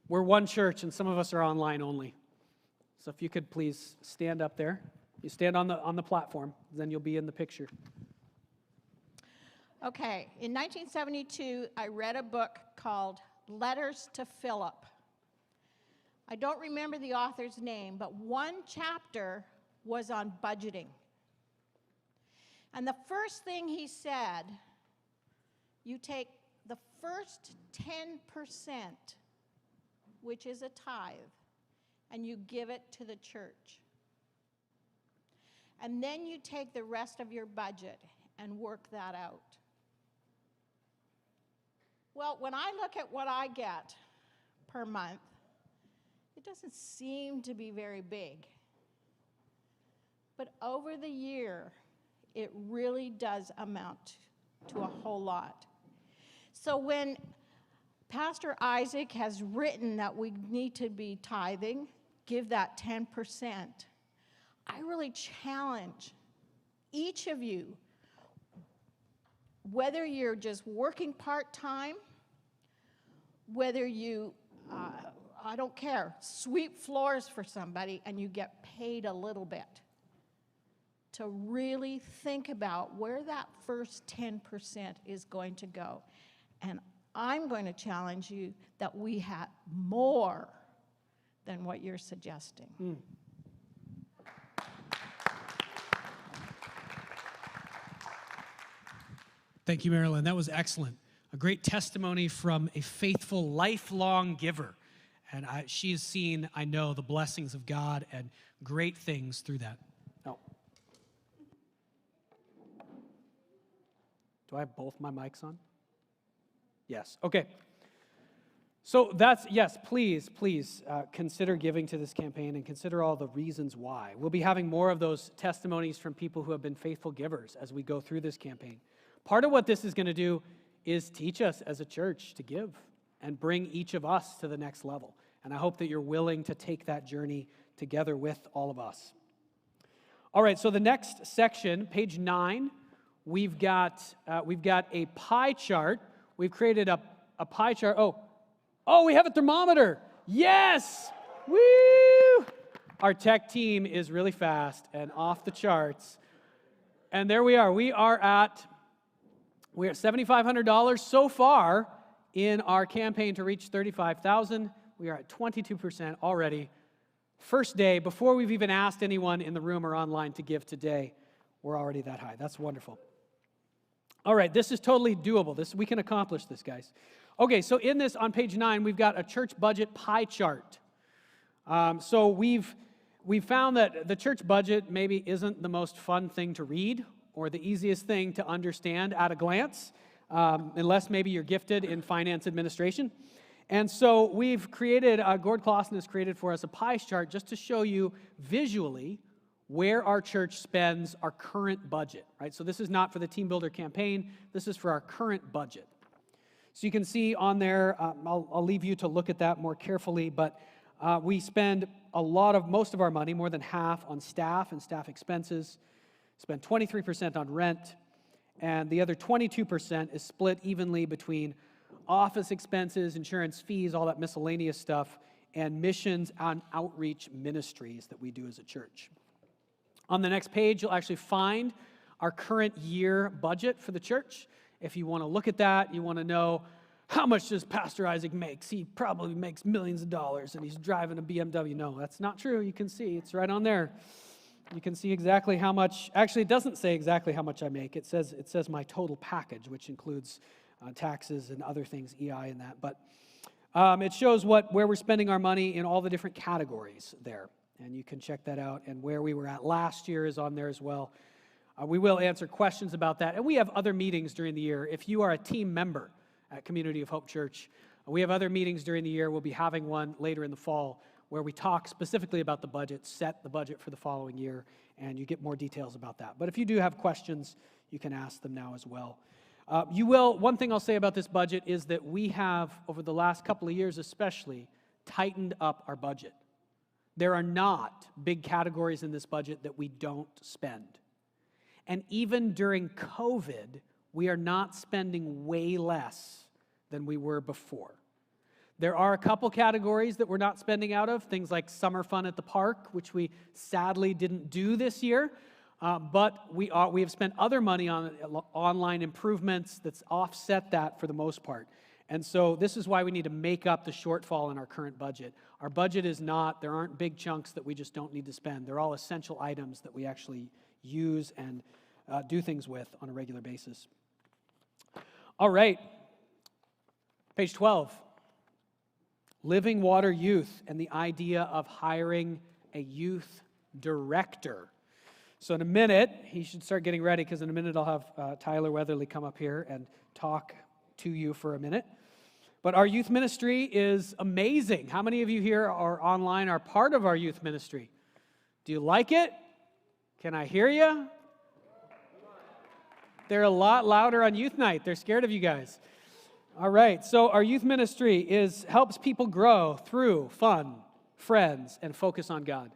We're one church, and some of us are online only. So if you could please stand up there. You stand on the platform, then you'll be in the picture. Okay, in 1972, I read a book called Letters to Philip. I don't remember the author's name, but one chapter was on budgeting. And the first thing he said, you take the first 10%, which is a tithe, and you give it to the church. And then you take the rest of your budget and work that out. Well, when I look at what I get per month, it doesn't seem to be very big. But over the year, it really does amount to a whole lot. So when Pastor Isaac has written that we need to be tithing, give that 10%. I really challenge each of you, whether you're just working part-time, whether you, I don't care, sweep floors for somebody and you get paid a little bit, to really think about where that first 10% is going to go. And I'm going to challenge you that we had more than what you're suggesting. Thank you, Marilyn. That was excellent. A great testimony from a faithful, lifelong giver. And she's seen, I know, the blessings of God and great things through that. Oh. Do I have both my mics on? Yes. Okay. So yes, please consider giving to this campaign and consider all the reasons why. We'll be having more of those testimonies from people who have been faithful givers as we go through this campaign. Part of what this is going to do is teach us as a church to give and bring each of us to the next level. And I hope that you're willing to take that journey together with all of us. All right, so the next section, page 9, we've got a pie chart. We've created a pie chart. Oh, we have a thermometer. Yes! Woo! Our tech team is really fast and off the charts. And there we are. We're at $7,500 so far in our campaign to reach $35,000. We are at 22% already. First day, before we've even asked anyone in the room or online to give today, we're already that high. That's wonderful. All right, this is totally doable. We can accomplish this, guys. Okay, so in this, on page 9, we've got a church budget pie chart. So we've found that the church budget maybe isn't the most fun thing to read or the easiest thing to understand at a glance, unless maybe you're gifted in finance administration. And so we've created, Gord Clausen has created for us a pie chart just to show you visually where our church spends our current budget, right? So this is not for the Team Builder campaign, this is for our current budget. So you can see on there, I'll leave you to look at that more carefully, but we spend most of our money, more than half, on staff and staff expenses, spend 23% on rent, and the other 22% is split evenly between office expenses, insurance fees, all that miscellaneous stuff, and missions and outreach ministries that we do as a church. On the next page, you'll actually find our current year budget for the church. If you want to look at that, you want to know, how much does Pastor Isaac make? He probably makes millions of dollars and he's driving a BMW. No, that's not true. You can see, it's right on there. You can see exactly how much, actually it doesn't say exactly how much I make. It says my total package, which includes taxes and other things, EI and that. But it shows where we're spending our money in all the different categories there. And you can check that out. And where we were at last year is on there as well. We will answer questions about that. And we have other meetings during the year. If you are a team member at Community of Hope Church, we have other meetings during the year. We'll be having one later in the fall where we talk specifically about the budget, set the budget for the following year, and you get more details about that. But if you do have questions, you can ask them now as well. One thing I'll say about this budget is that we have, over the last couple of years especially, tightened up our budget. There are not big categories in this budget that we don't spend. And even during COVID, we are not spending way less than we were before. There are a couple categories that we're not spending out of, things like summer fun at the park, which we sadly didn't do this year. But we have spent other money on online improvements that's offset that for the most part. And so this is why we need to make up the shortfall in our current budget. Our budget is not, there aren't big chunks that we just don't need to spend. They're all essential items that we actually use and do things with on a regular basis. All right, page 12. Living Water Youth and the idea of hiring a youth director. So in a minute, he should start getting ready because in a minute I'll have Tyler Weatherly come up here and talk to you for a minute. But our youth ministry is amazing. How many of you here or online are part of our youth ministry? Do you like it? Can I hear you? They're a lot louder on youth night. They're scared of you guys. All right, so our youth ministry helps people grow through fun, friends, and focus on God.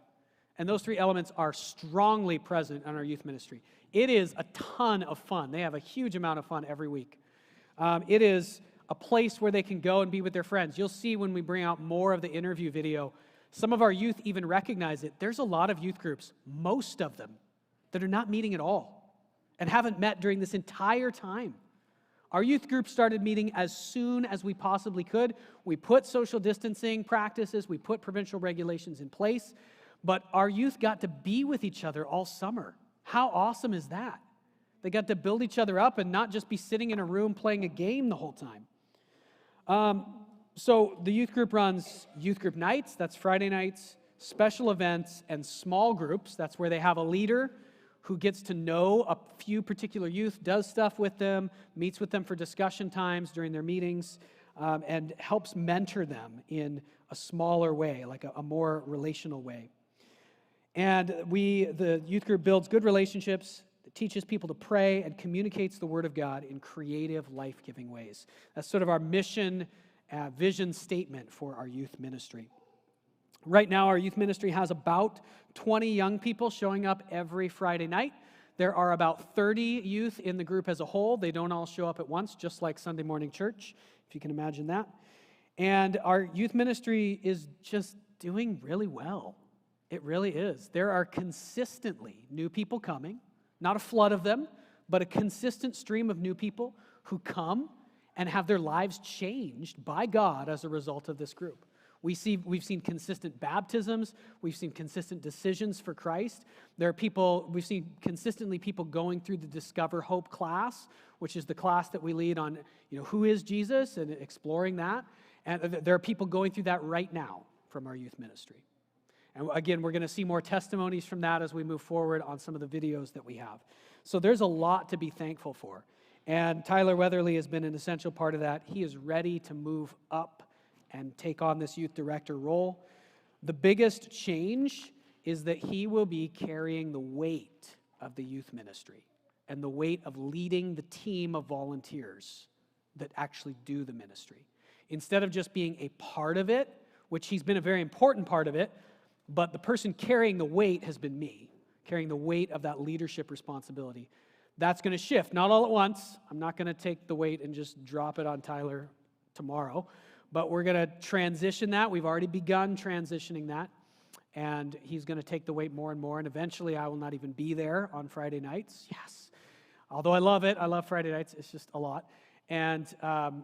And those three elements are strongly present in our youth ministry. It is a ton of fun. They have a huge amount of fun every week. It is a place where they can go and be with their friends. You'll see when we bring out more of the interview video, some of our youth even recognize it. There's a lot of youth groups, most of them, that are not meeting at all and haven't met during this entire time. Our youth group started meeting as soon as we possibly could. We put social distancing practices, we put provincial regulations in place, but our youth got to be with each other all summer. How awesome is that? They got to build each other up and not just be sitting in a room playing a game the whole time. So the youth group runs youth group nights, that's Friday nights, special events, and small groups. That's where they have a leader who gets to know a few particular youth, does stuff with them, meets with them for discussion times during their meetings, and helps mentor them in a smaller way, like a more relational way. And the youth group builds good relationships, teaches people to pray, and communicates the Word of God in creative, life-giving ways. That's sort of our mission, vision statement for our youth ministry. Right now, our youth ministry has about 20 young people showing up every Friday night. There are about 30 youth in the group as a whole. They don't all show up at once, just like Sunday morning church, if you can imagine that. And our youth ministry is just doing really well. It really is. There are consistently new people coming, not a flood of them, but a consistent stream of new people who come and have their lives changed by God as a result of this group. We've seen consistent baptisms. We've seen consistent decisions for Christ. We've seen consistently people going through the Discover Hope class, which is the class that we lead on, who is Jesus and exploring that. And there are people going through that right now from our youth ministry. And again, we're going to see more testimonies from that as we move forward on some of the videos that we have. So there's a lot to be thankful for. And Tyler Weatherly has been an essential part of that. He is ready to move up and take on this youth director role. The biggest change is that he will be carrying the weight of the youth ministry and the weight of leading the team of volunteers that actually do the ministry. Instead of just being a part of it, which he's been a very important part of it, but the person carrying the weight has been me, carrying the weight of that leadership responsibility. That's going to shift, not all at once. I'm not going to take the weight and just drop it on Tyler tomorrow. But we're going to transition that. We've already begun transitioning that. And he's going to take the weight more and more. And eventually I will not even be there on Friday nights. Yes. Although I love it. I love Friday nights. It's just a lot. And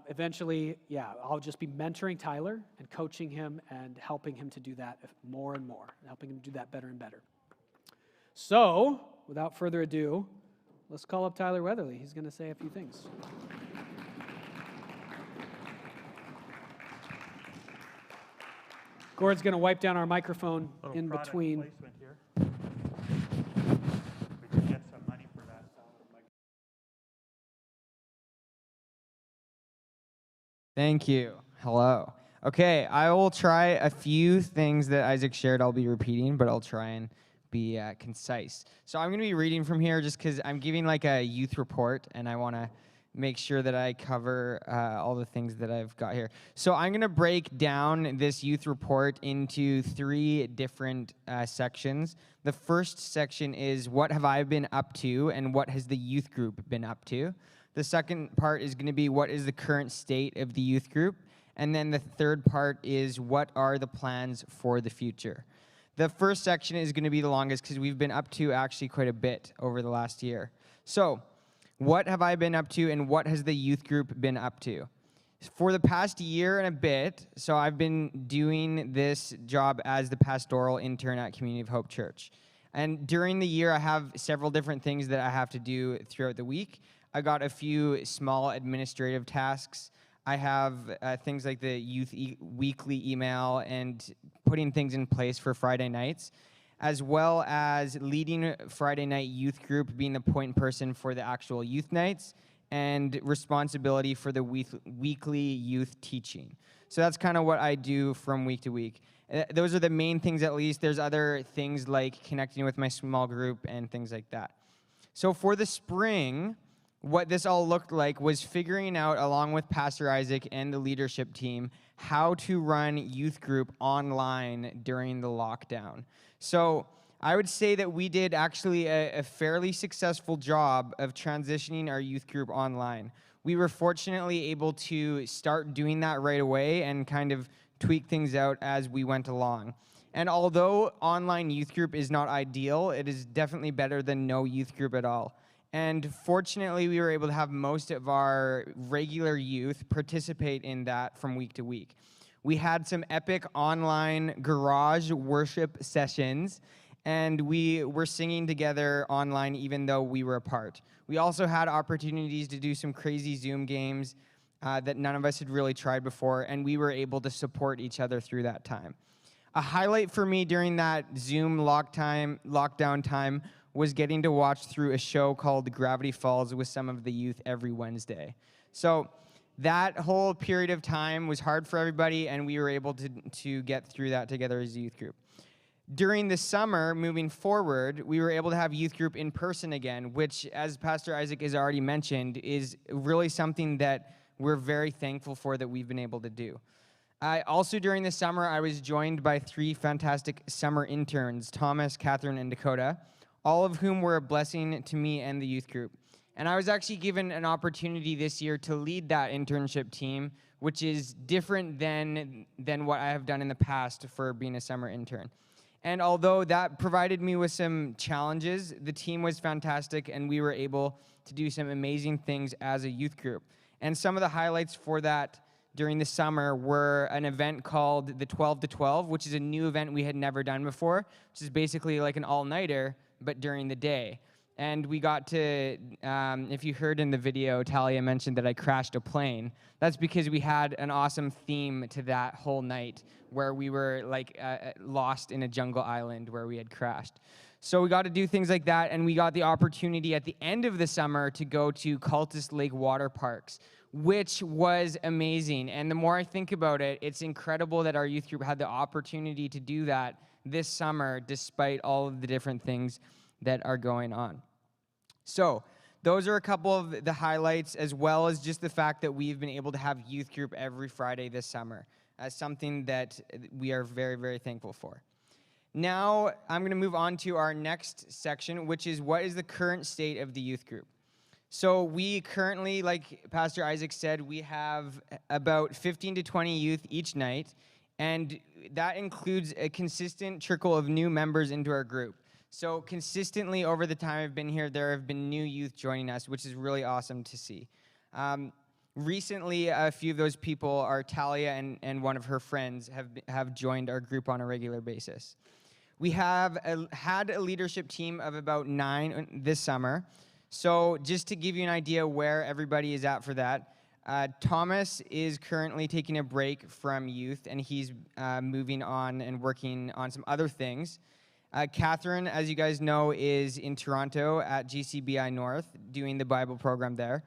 eventually, I'll just be mentoring Tyler and coaching him and helping him to do that more and more. Helping him do that better and better. So, without further ado, let's call up Tyler Weatherly. He's going to say a few things. Gord's going to wipe down our microphone in between. Placement here. We can get some money for that. Thank you. Hello. Okay, I will try a few things that Isaac shared. I'll be repeating, but I'll try and be concise. So I'm going to be reading from here just because I'm giving like a youth report, and I want to make sure that I cover all the things that I've got here. So I'm going to break down this youth report into 3 different sections. The first section is what have I been up to and what has the youth group been up to. The second part is going to be what is the current state of the youth group. And then the third part is what are the plans for the future. The first section is going to be the longest because we've been up to actually quite a bit over the last year. So what have I been up to and what has the youth group been up to? For the past year and a bit, so I've been doing this job as the pastoral intern at Community of Hope Church. And during the year, I have several different things that I have to do throughout the week. I got a few small administrative tasks. I have things like the youth weekly email and putting things in place for Friday nights, as well as leading Friday night youth group, being the point person for the actual youth nights, and responsibility for the weekly youth teaching. So that's kind of what I do from week to week. Those are the main things, at least. There's other things like connecting with my small group and things like that. So for the spring, what this all looked like was figuring out, along with Pastor Isaac and the leadership team, how to run youth group online during the lockdown. So I would say that we did actually a fairly successful job of transitioning our youth group online. We were fortunately able to start doing that right away and kind of tweak things out as we went along. And although online youth group is not ideal, it is definitely better than no youth group at all. And fortunately, we were able to have most of our regular youth participate in that from week to week. We had some epic online garage worship sessions, and we were singing together online even though we were apart. We also had opportunities to do some crazy Zoom games that none of us had really tried before, and we were able to support each other through that time. A highlight for me during that Zoom lockdown time was getting to watch through a show called Gravity Falls with some of the youth every Wednesday. So that whole period of time was hard for everybody, and we were able to get through that together as a youth group. During the summer, moving forward, we were able to have youth group in person again, which, as Pastor Isaac has already mentioned, is really something that we're very thankful for that we've been able to do. Also during the summer, I was joined by 3 fantastic summer interns, Thomas, Catherine, and Dakota, all of whom were a blessing to me and the youth group. And I was actually given an opportunity this year to lead that internship team, which is different than what I have done in the past for being a summer intern. And although that provided me with some challenges, the team was fantastic, and we were able to do some amazing things as a youth group. And some of the highlights for that during the summer were an event called the 12 to 12, which is a new event we had never done before, which is basically like an all-nighter, but during the day. And we got to, if you heard in the video, Talia mentioned that I crashed a plane. That's because we had an awesome theme to that whole night where we were like lost in a jungle island where we had crashed. So we got to do things like that, and we got the opportunity at the end of the summer to go to Cultus Lake water parks, which was amazing. And the more I think about it, it's incredible that our youth group had the opportunity to do that this summer despite all of the different things that are going on. So those are a couple of the highlights, as well as just the fact that we've been able to have youth group every Friday this summer, as something that we are very, very thankful for. Now I'm going to move on to our next section, which is what is the current state of the youth group. So we currently, like Pastor Isaac said, we have about 15 to 20 youth each night, and that includes a consistent trickle of new members into our group. So consistently over the time I've been here, there have been new youth joining us, which is really awesome to see. Recently, a few of those people are Talia and one of her friends have joined our group on a regular basis. We have had a leadership team of about 9 this summer. So just to give you an idea where everybody is at for that, Thomas is currently taking a break from youth, and he's moving on and working on some other things. Catherine, as you guys know, is in Toronto at GCBI North doing the Bible program there.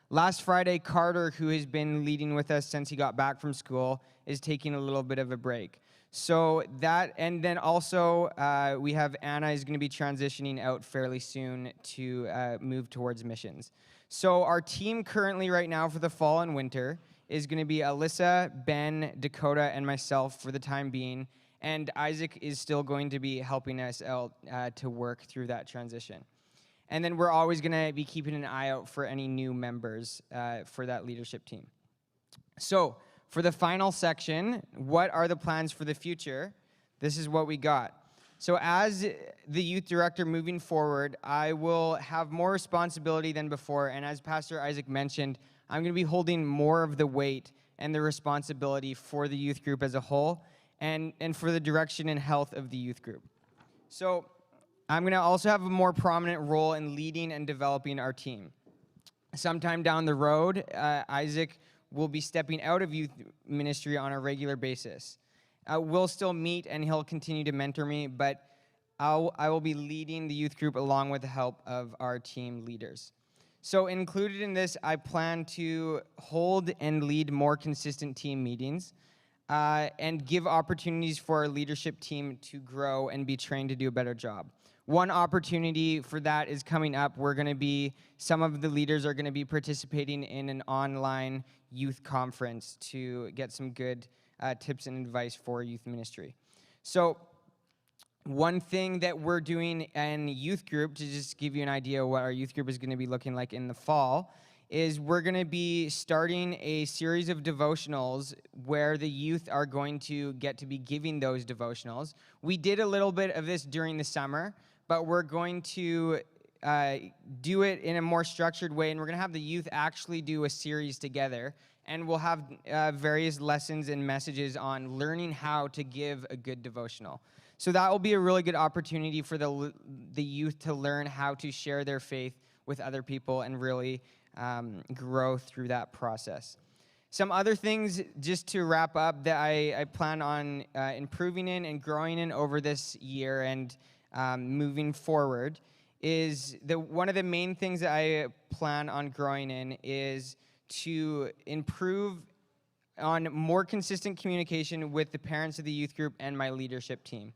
Last Friday, Carter, who has been leading with us since he got back from school, is taking a little bit of a break. So that, and then also we have Anna is going to be transitioning out fairly soon to move towards missions. So our team currently right now for the fall and winter is going to be Alyssa, Ben, Dakota, and myself for the time being. And Isaac is still going to be helping us out to work through that transition. And then we're always going to be keeping an eye out for any new members for that leadership team. So for the final section, what are the plans for the future? This is what we got. So as the youth director moving forward, I will have more responsibility than before. And as Pastor Isaac mentioned, I'm going to be holding more of the weight and the responsibility for the youth group as a whole, and for the direction and health of the youth group. So I'm going to also have a more prominent role in leading and developing our team. Sometime down the road, Isaac will be stepping out of youth ministry on a regular basis. We'll still meet, and he'll continue to mentor me, but I will be leading the youth group along with the help of our team leaders. So included in this, I plan to hold and lead more consistent team meetings, and give opportunities for our leadership team to grow and be trained to do a better job. One opportunity for that is coming up. Some of the leaders are going to be participating in an online youth conference to get some good tips and advice for youth ministry. So one thing that we're doing in youth group, to just give you an idea of what our youth group is going to be looking like in the fall, is we're going to be starting a series of devotionals where the youth are going to get to be giving those devotionals. We did a little bit of this during the summer, but we're going to do it in a more structured way, and we're going to have the youth actually do a series together, and we'll have various lessons and messages on learning how to give a good devotional. So that will be a really good opportunity for the youth to learn how to share their faith with other people and really grow through that process. Some other things, just to wrap up, that I plan on improving in and growing in over this year and moving forward is one of the main things that I plan on growing in is to improve on more consistent communication with the parents of the youth group and my leadership team.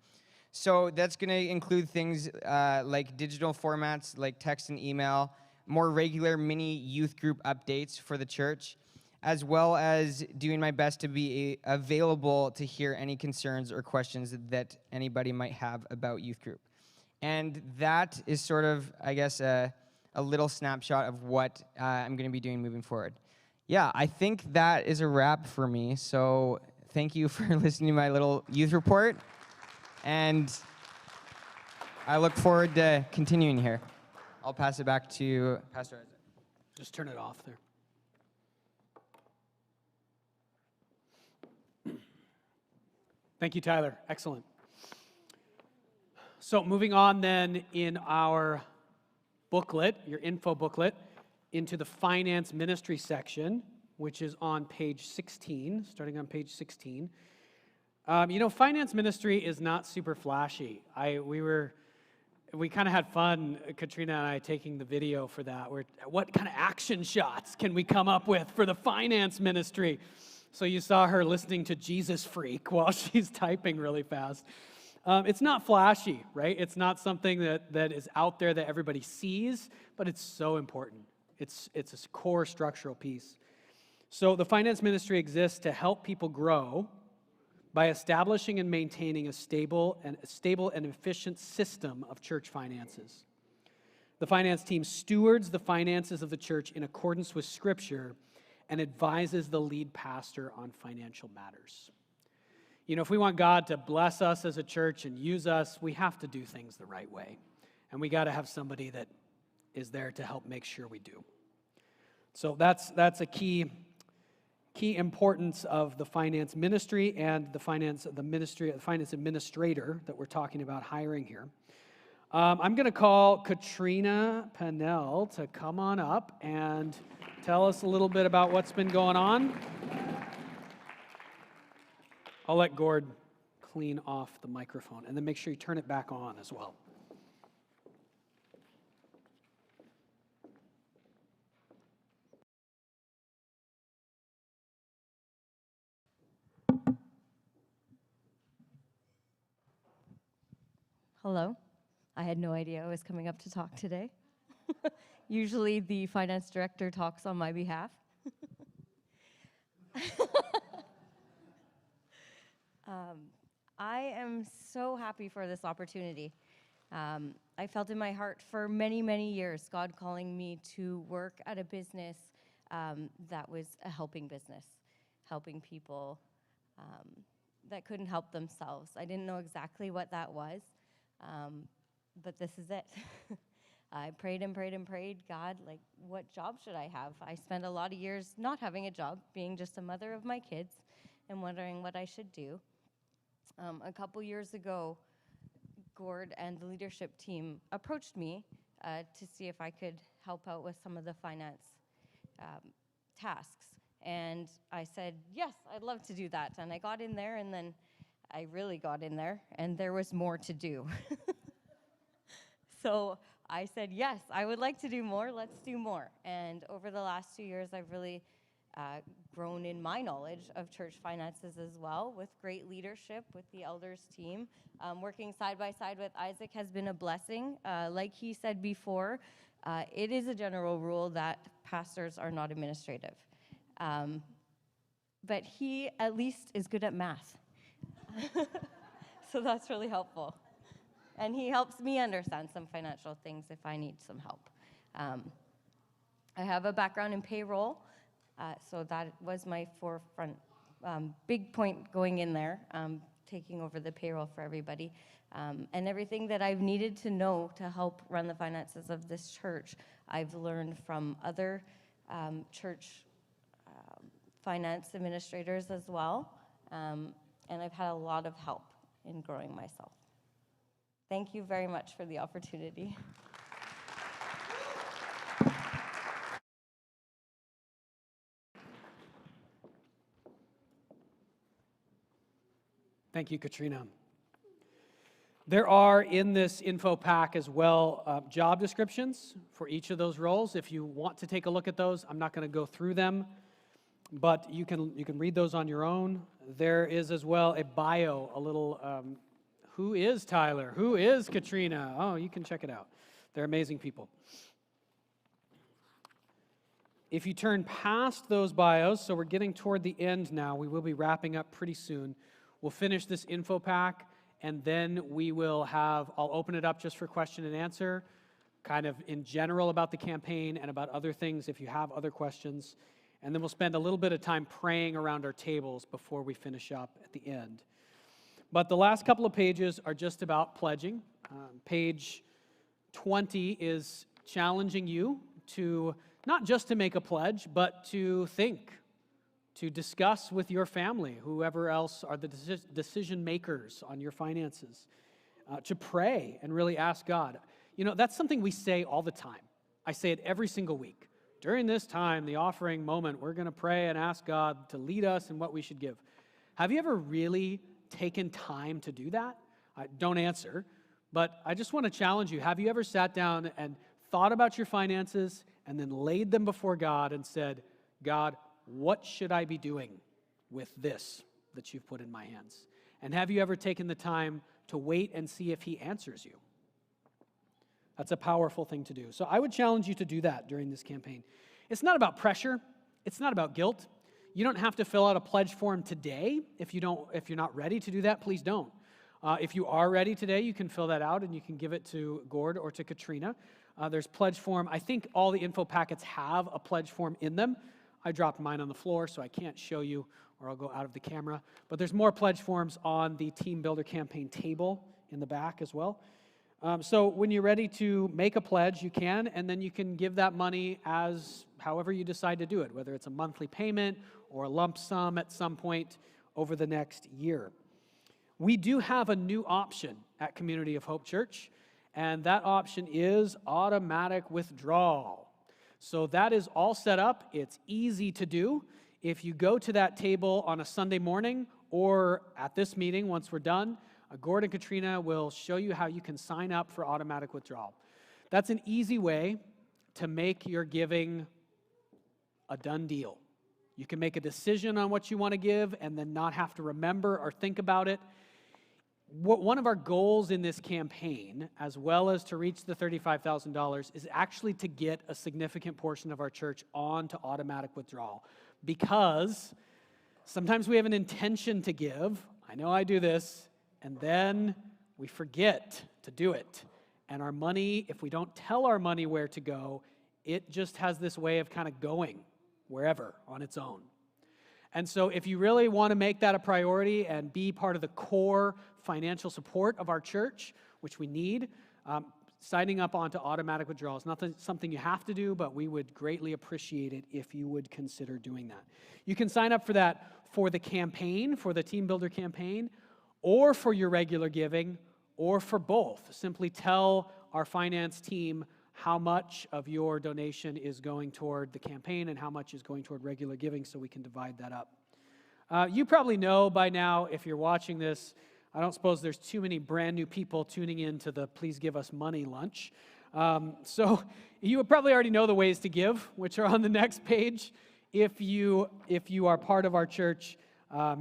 So that's going to include things like digital formats like text and email, more regular mini youth group updates for the church, as well as doing my best to be available to hear any concerns or questions that anybody might have about youth group. And that is sort of, I guess, a little snapshot of what I'm going to be doing moving forward. Yeah, I think that is a wrap for me. So thank you for listening to my little youth report. And I look forward to continuing here. I'll pass it back to Pastor Isaac. Just turn it off there. Thank you, Tyler. Excellent. So moving on then in our booklet, your info booklet, into the finance ministry section, which is on page 16, starting on page 16. Finance ministry is not super flashy. We kind of had fun, Katrina and I, taking the video for that. What kind of action shots can we come up with for the finance ministry? So you saw her listening to Jesus Freak while she's typing really fast. It's not flashy, right? It's not something that is out there that everybody sees, but it's so important. It's a core structural piece. So the finance ministry exists to help people grow by establishing and maintaining a stable and efficient system of church finances. The finance team stewards the finances of the church in accordance with Scripture and advises the lead pastor on financial matters. If we want God to bless us as a church and use us, we have to do things the right way. And we got to have somebody that is there to help make sure we do. So that's a key importance of the finance ministry and the finance administrator that we're talking about hiring here. I'm going to call Katrina Pennell to come on up and tell us a little bit about what's been going on. I'll let Gord clean off the microphone, and then make sure you turn it back on as well. Hello. I had no idea I was coming up to talk today. Usually the finance director talks on my behalf. I am so happy for this opportunity. I felt in my heart for many, many years God calling me to work at a business that was a helping business, helping people that couldn't help themselves. I didn't know exactly what that was, but this is it. I prayed and prayed and prayed, God, what job should I have? I spent a lot of years not having a job, being just a mother of my kids, and wondering what I should do. A couple years ago, Gord and the leadership team approached me to see if I could help out with some of the finance tasks. And I said, yes, I'd love to do that. And I got in there, and then I really got in there, and there was more to do. So I said, yes, I would like to do more. Let's do more. And over the last 2 years, I've really grown in my knowledge of church finances as well, with great leadership with the elders team. Working side by side with Isaac has been a blessing. Like he said before, it is a general rule that pastors are not administrative. But he at least is good at math. So that's really helpful. And he helps me understand some financial things if I need some help. I have a background in payroll, so that was my forefront, big point going in there, taking over the payroll for everybody. And everything that I've needed to know to help run the finances of this church, I've learned from other church finance administrators as well. And I've had a lot of help in growing myself. Thank you very much for the opportunity. Thank you, Katrina. There are in this info pack as well job descriptions for each of those roles. If you want to take a look at those, I'm not going to go through them, but you can read those on your own. There is as well a bio, a little, who is Tyler? Who is Katrina? Oh, you can check it out. They're amazing people. If you turn past those bios, so we're getting toward the end now, we will be wrapping up pretty soon. We'll finish this info pack, and then I'll open it up just for question and answer, kind of in general about the campaign and about other things if you have other questions. And then we'll spend a little bit of time praying around our tables before we finish up at the end. But the last couple of pages are just about pledging. Page 20 is challenging you to not just to make a pledge, but to think, to discuss with your family, whoever else are the decision makers on your finances, to pray and really ask God. You know, that's something we say all the time. I say it every single week. During this time, the offering moment, we're going to pray and ask God to lead us in what we should give. Have you ever really taken time to do that? Don't answer, but I just want to challenge you. Have you ever sat down and thought about your finances and then laid them before God and said, God, what should I be doing with this that you've put in my hands? And have you ever taken the time to wait and see if he answers you? That's a powerful thing to do. So I would challenge you to do that during this campaign. It's not about pressure. It's not about guilt. You don't have to fill out a pledge form today. If you're not ready to do that, please don't. If you are ready today, you can fill that out and you can give it to Gord or to Katrina. There's pledge form. I think all the info packets have a pledge form in them. I dropped mine on the floor, so I can't show you, or I'll go out of the camera. But there's more pledge forms on the Team Builder campaign table in the back as well. So when you're ready to make a pledge, you can, and then you can give that money as however you decide to do it, whether it's a monthly payment or a lump sum at some point over the next year. We do have a new option at Community of Hope Church, and that option is automatic withdrawal. So that is all set up. It's easy to do. If you go to that table on a Sunday morning or at this meeting once we're done, Gord and Katrina will show you how you can sign up for automatic withdrawal. That's an easy way to make your giving a done deal. You can make a decision on what you want to give and then not have to remember or think about it. One of our goals in this campaign, as well as to reach the $35,000, is actually to get a significant portion of our church onto automatic withdrawal. Because sometimes we have an intention to give, I know I do this, and then we forget to do it. And our money, if we don't tell our money where to go, it just has this way of kind of going wherever on its own. And so if you really want to make that a priority and be part of the core financial support of our church, which we need, signing up onto automatic withdrawal is not something you have to do, but we would greatly appreciate it if you would consider doing that. You can sign up for that for the campaign, for the Team Builder campaign, or for your regular giving, or for both. Simply tell our finance team how much of your donation is going toward the campaign and how much is going toward regular giving so we can divide that up. You probably know by now, if you're watching this, I don't suppose there's too many brand new people tuning in to the Please Give Us Money lunch. So you probably already know the ways to give, which are on the next page. If you are part of our church,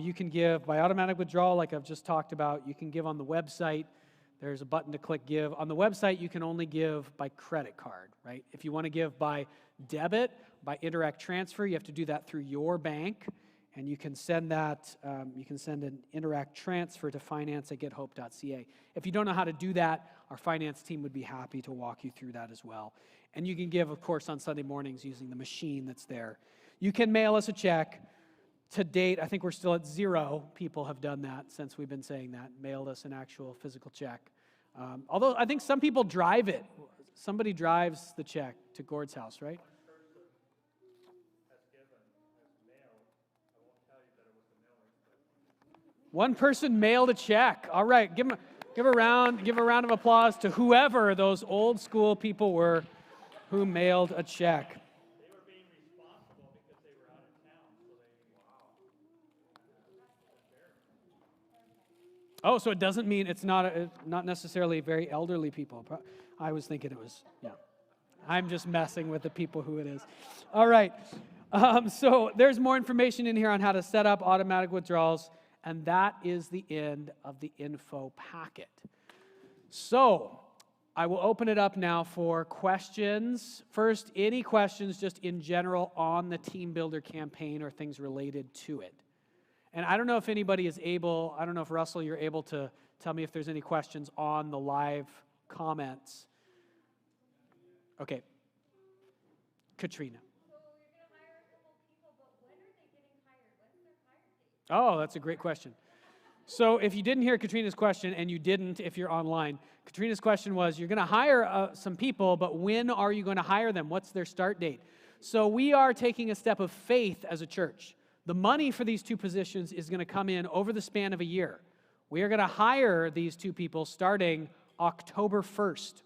you can give by automatic withdrawal, like I've just talked about. You can give on the website. There's a button to click give. On the website, you can only give by credit card, right? If you want to give by debit, by Interact Transfer, you have to do that through your bank, And you can send that, you can send an Interact transfer to finance@gethope.ca. If you don't know how to do that, our finance team would be happy to walk you through that as well. And you can give, of course, on Sunday mornings using the machine that's there. You can mail us a check. To date, I think we're still at 0 people have done that since we've been saying that, mailed us an actual physical check. Although I think some people drive it. Somebody drives the check to Gord's house, right? One person mailed a check. All right, give a round of applause to whoever those old school people were who mailed a check. They were being responsible because they were out of town, so Oh, so it doesn't mean it's not necessarily very elderly people. I was thinking it was, yeah. I'm just messing with the people who it is. All right, so there's more information in here on how to set up automatic withdrawals, and that is the end of the info packet. So I will open it up now for questions. First, any questions just in general on the Team Builder campaign or things related to it. And I don't know if anybody is able, I don't know if Russell, you're able to tell me if there's any questions on the live comments. Okay. Katrina. Oh, that's a great question. So if you didn't hear Katrina's question, and you didn't if you're online, Katrina's question was, you're going to hire some people, but when are you going to hire them? What's their start date? So we are taking a step of faith as a church. The money for these 2 positions is going to come in over the span of a year. We are going to hire these 2 people starting October 1st.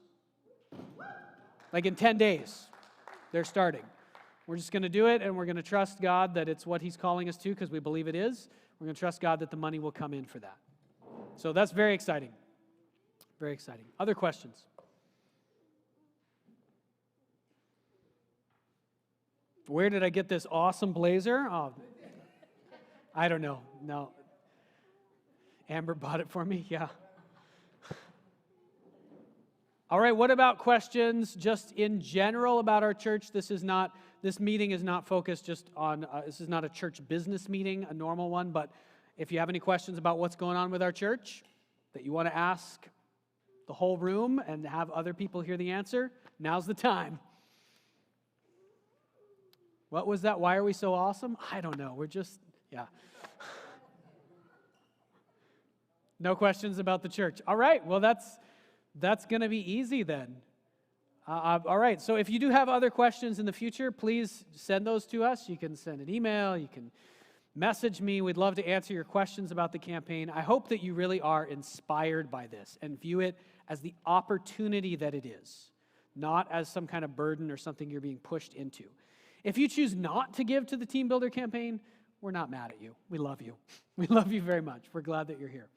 Like in 10 days, they're starting. We're just going to do it, and we're going to trust God that it's what He's calling us to, because we believe it is. We're going to trust God that the money will come in for that. So that's very exciting. Very exciting. Other questions? Where did I get this awesome blazer? Oh, I don't know. No. Amber bought it for me? Yeah. All right, what about questions just in general about our church? This meeting is not focused just on, this is not a church business meeting, a normal one, but if you have any questions about what's going on with our church that you want to ask the whole room and have other people hear the answer, now's the time. What was that? Why are we so awesome? I don't know. We're just, yeah. No questions about the church. All right, well, that's going to be easy then. All right, so if you do have other questions in the future, please send those to us. You can send an email, you can message me. We'd love to answer your questions about the campaign. I hope that you really are inspired by this and view it as the opportunity that it is, not as some kind of burden or something you're being pushed into. If you choose not to give to the Team Builder campaign, we're not mad at you. We love you. We love you very much. We're glad that you're here.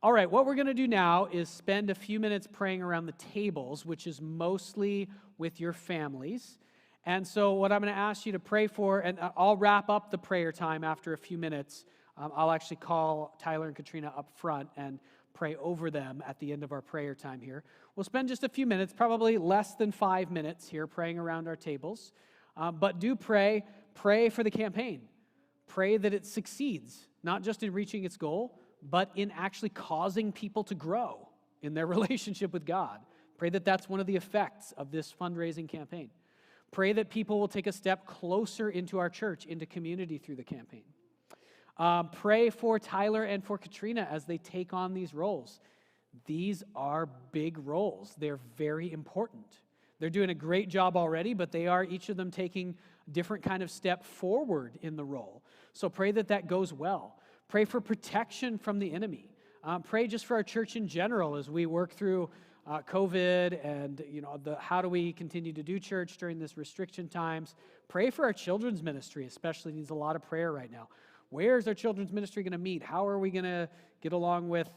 All right, what we're going to do now is spend a few minutes praying around the tables, which is mostly with your families. And so what I'm going to ask you to pray for, and I'll wrap up the prayer time after a few minutes. I'll actually call Tyler and Katrina up front and pray over them at the end of our prayer time here. We'll spend just a few minutes, probably less than 5 minutes here, praying around our tables. But do pray for the campaign. Pray that it succeeds, not just in reaching its goal, but in actually causing people to grow in their relationship with God. Pray that that's one of the effects of this fundraising campaign. Pray that people will take a step closer into our church, into community through the campaign. Pray for Tyler and for Katrina as they take on these roles. These are big roles. They're very important. They're doing a great job already, but they are each of them taking a different kind of step forward in the role. So pray that that goes well. Pray for protection from the enemy. Pray just for our church in general as we work through COVID and how do we continue to do church during this restriction times. Pray for our children's ministry, especially needs a lot of prayer right now. Where is our children's ministry going to meet? How are we going to get along with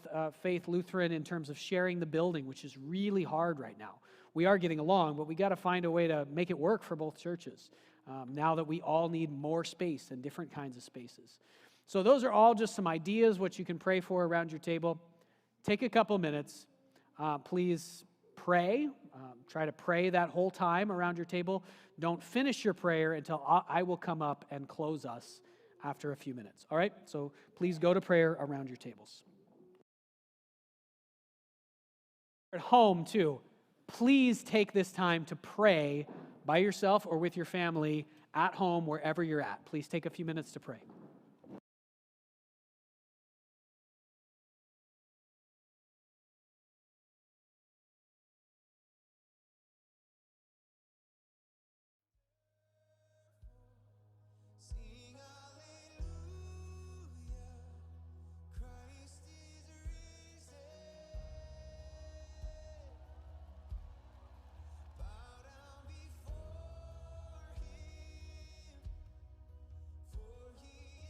Faith Lutheran in terms of sharing the building, which is really hard right now? We are getting along, but we got to find a way to make it work for both churches now that we all need more space and different kinds of spaces. So those are all just some ideas, what you can pray for around your table. Take a couple minutes. Please pray. Try to pray that whole time around your table. Don't finish your prayer until I will come up and close us after a few minutes. All right? So please go to prayer around your tables. At home, too, please take this time to pray by yourself or with your family at home, wherever you're at. Please take a few minutes to pray. Sing hallelujah, Christ is risen. Bow down before him, for he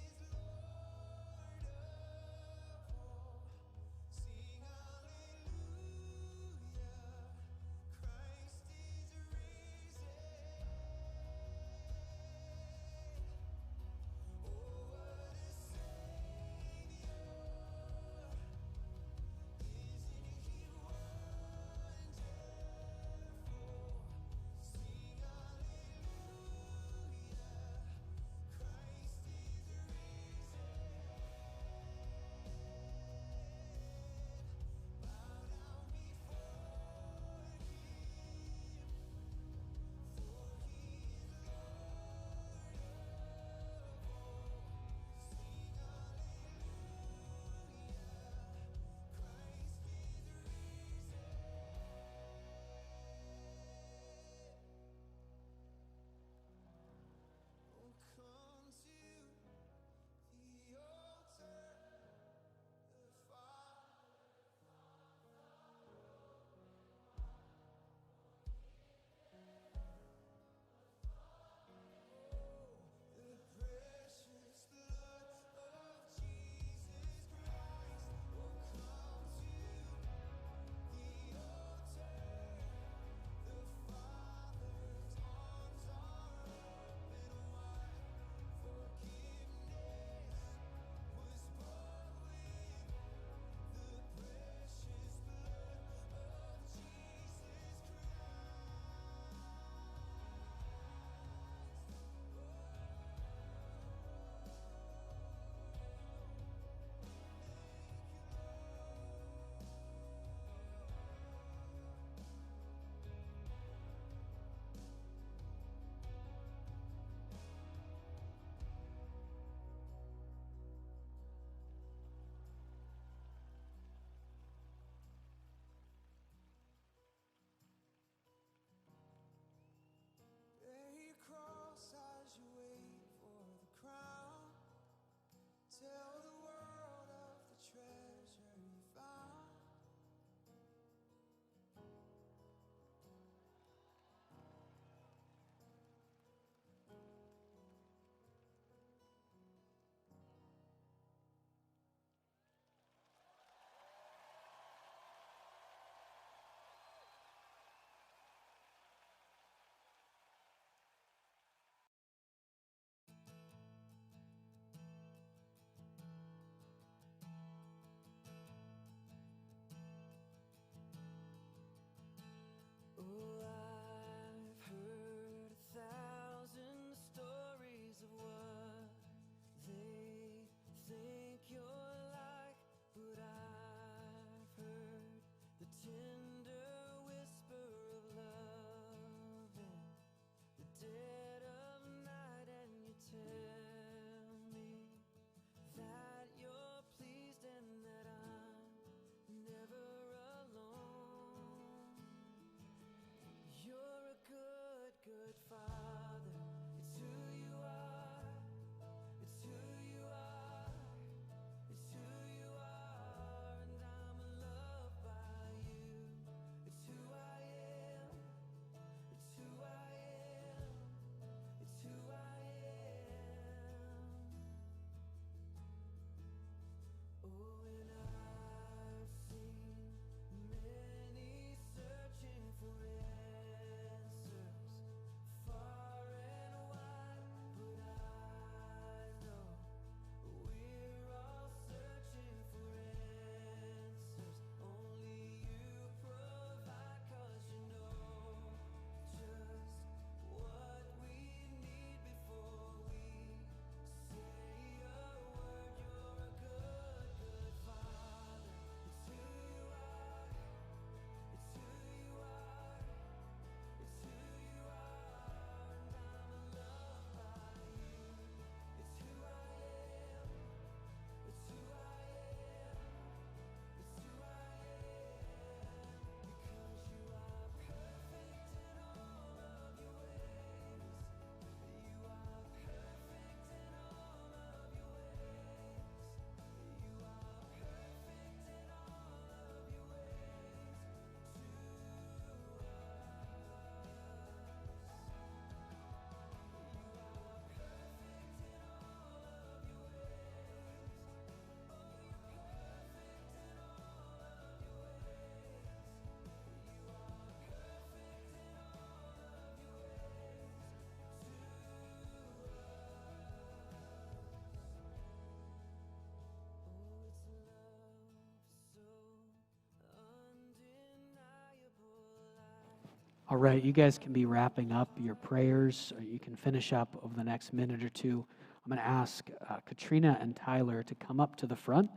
All right, you guys can be wrapping up your prayers, or you can finish up over the next minute or two. I'm going to ask Katrina and Tyler to come up to the front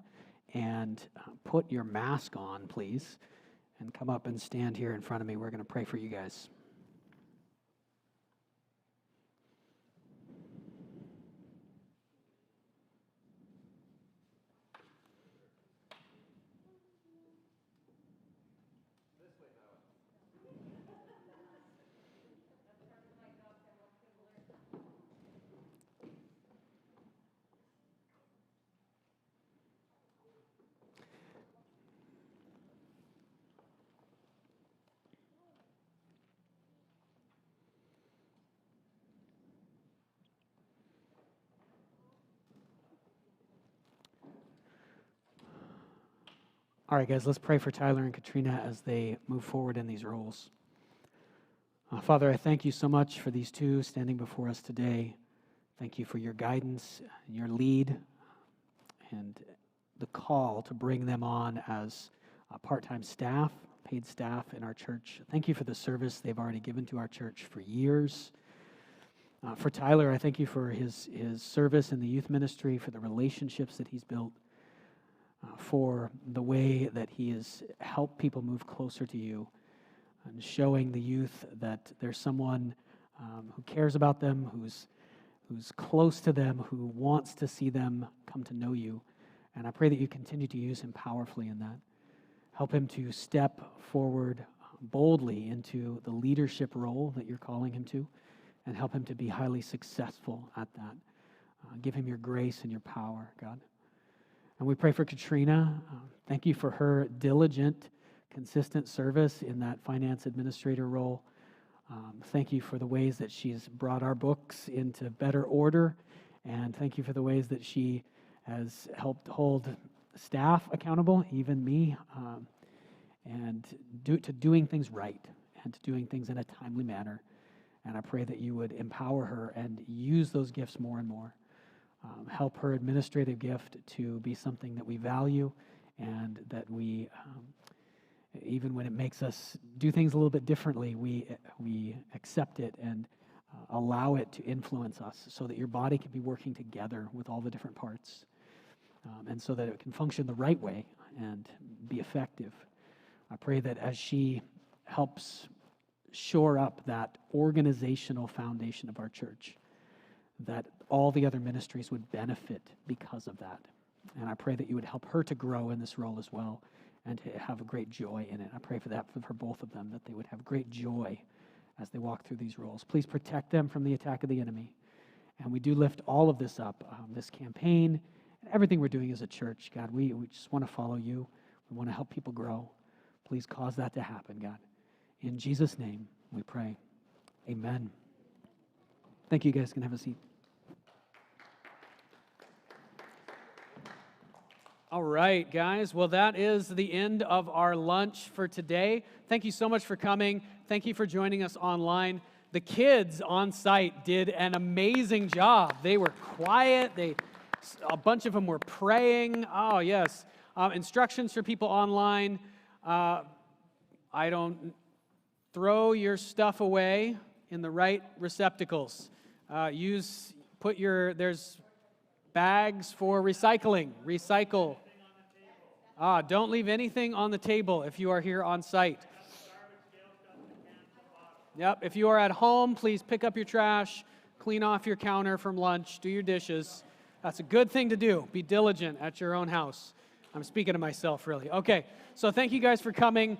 and put your mask on, please, and come up and stand here in front of me. We're going to pray for you guys. All right, guys, let's pray for Tyler and Katrina as they move forward in these roles. Father, I thank you so much for these two standing before us today. Thank you for your guidance, your lead, and the call to bring them on as part-time staff, paid staff in our church. Thank you for the service they've already given to our church for years. For Tyler, I thank you for his service in the youth ministry, for the relationships that he's built, for the way that he has helped people move closer to you and showing the youth that there's someone who cares about them, who's close to them, who wants to see them come to know you. And I pray that you continue to use him powerfully in that. Help him to step forward boldly into the leadership role that you're calling him to, and help him to be highly successful at that. Give him your grace and your power, God. And we pray for Katrina. Thank you for her diligent, consistent service in that finance administrator role. Thank you for the ways that she's brought our books into better order. And thank you for the ways that she has helped hold staff accountable, even me, and to doing things right and to doing things in a timely manner. And I pray that you would empower her and use those gifts more and more. Help her administrative gift to be something that we value, and that we, even when it makes us do things a little bit differently, we accept it and allow it to influence us, so that your body can be working together with all the different parts, and so that it can function the right way and be effective. I pray that as she helps shore up that organizational foundation of our church, that all the other ministries would benefit because of that. And I pray that you would help her to grow in this role as well and to have a great joy in it. I pray for that for both of them, that they would have great joy as they walk through these roles. Please protect them from the attack of the enemy. And we do lift all of this up, this campaign, and everything we're doing as a church. God, we just want to follow you. We want to help people grow. Please cause that to happen, God. In Jesus' name we pray. Amen. Thank you, guys. Can have a seat. All right, guys. Well, that is the end of our lunch for today. Thank you so much for coming. Thank you for joining us online. The kids on site did an amazing job. They were quiet. A bunch of them were praying. Oh, yes. Instructions for people online. Throw your stuff away in the right receptacles. There's bags for recycling. Recycle. Don't leave anything on the table if you are here on site. Yep, if you are at home, please pick up your trash, clean off your counter from lunch, do your dishes. That's a good thing to do. Be diligent at your own house. I'm speaking to myself, really. Okay, so thank you guys for coming.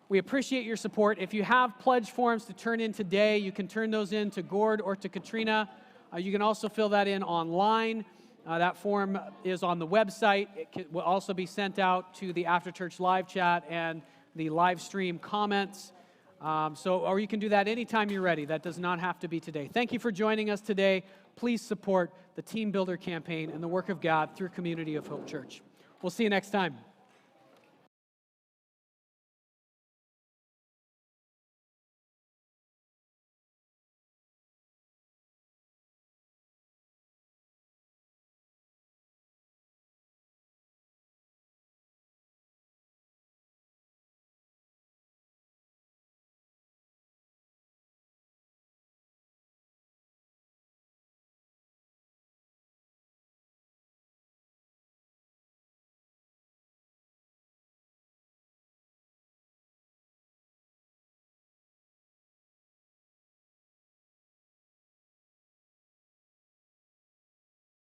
We appreciate your support. If you have pledge forms to turn in today, you can turn those in to Gord or to Katrina. You can also fill that in online. That form is on the website. It will also be sent out to the After Church live chat and the live stream comments. Or you can do that anytime you're ready. That does not have to be today. Thank you for joining us today. Please support the Team Builder campaign and the work of God through Community of Hope Church. We'll see you next time.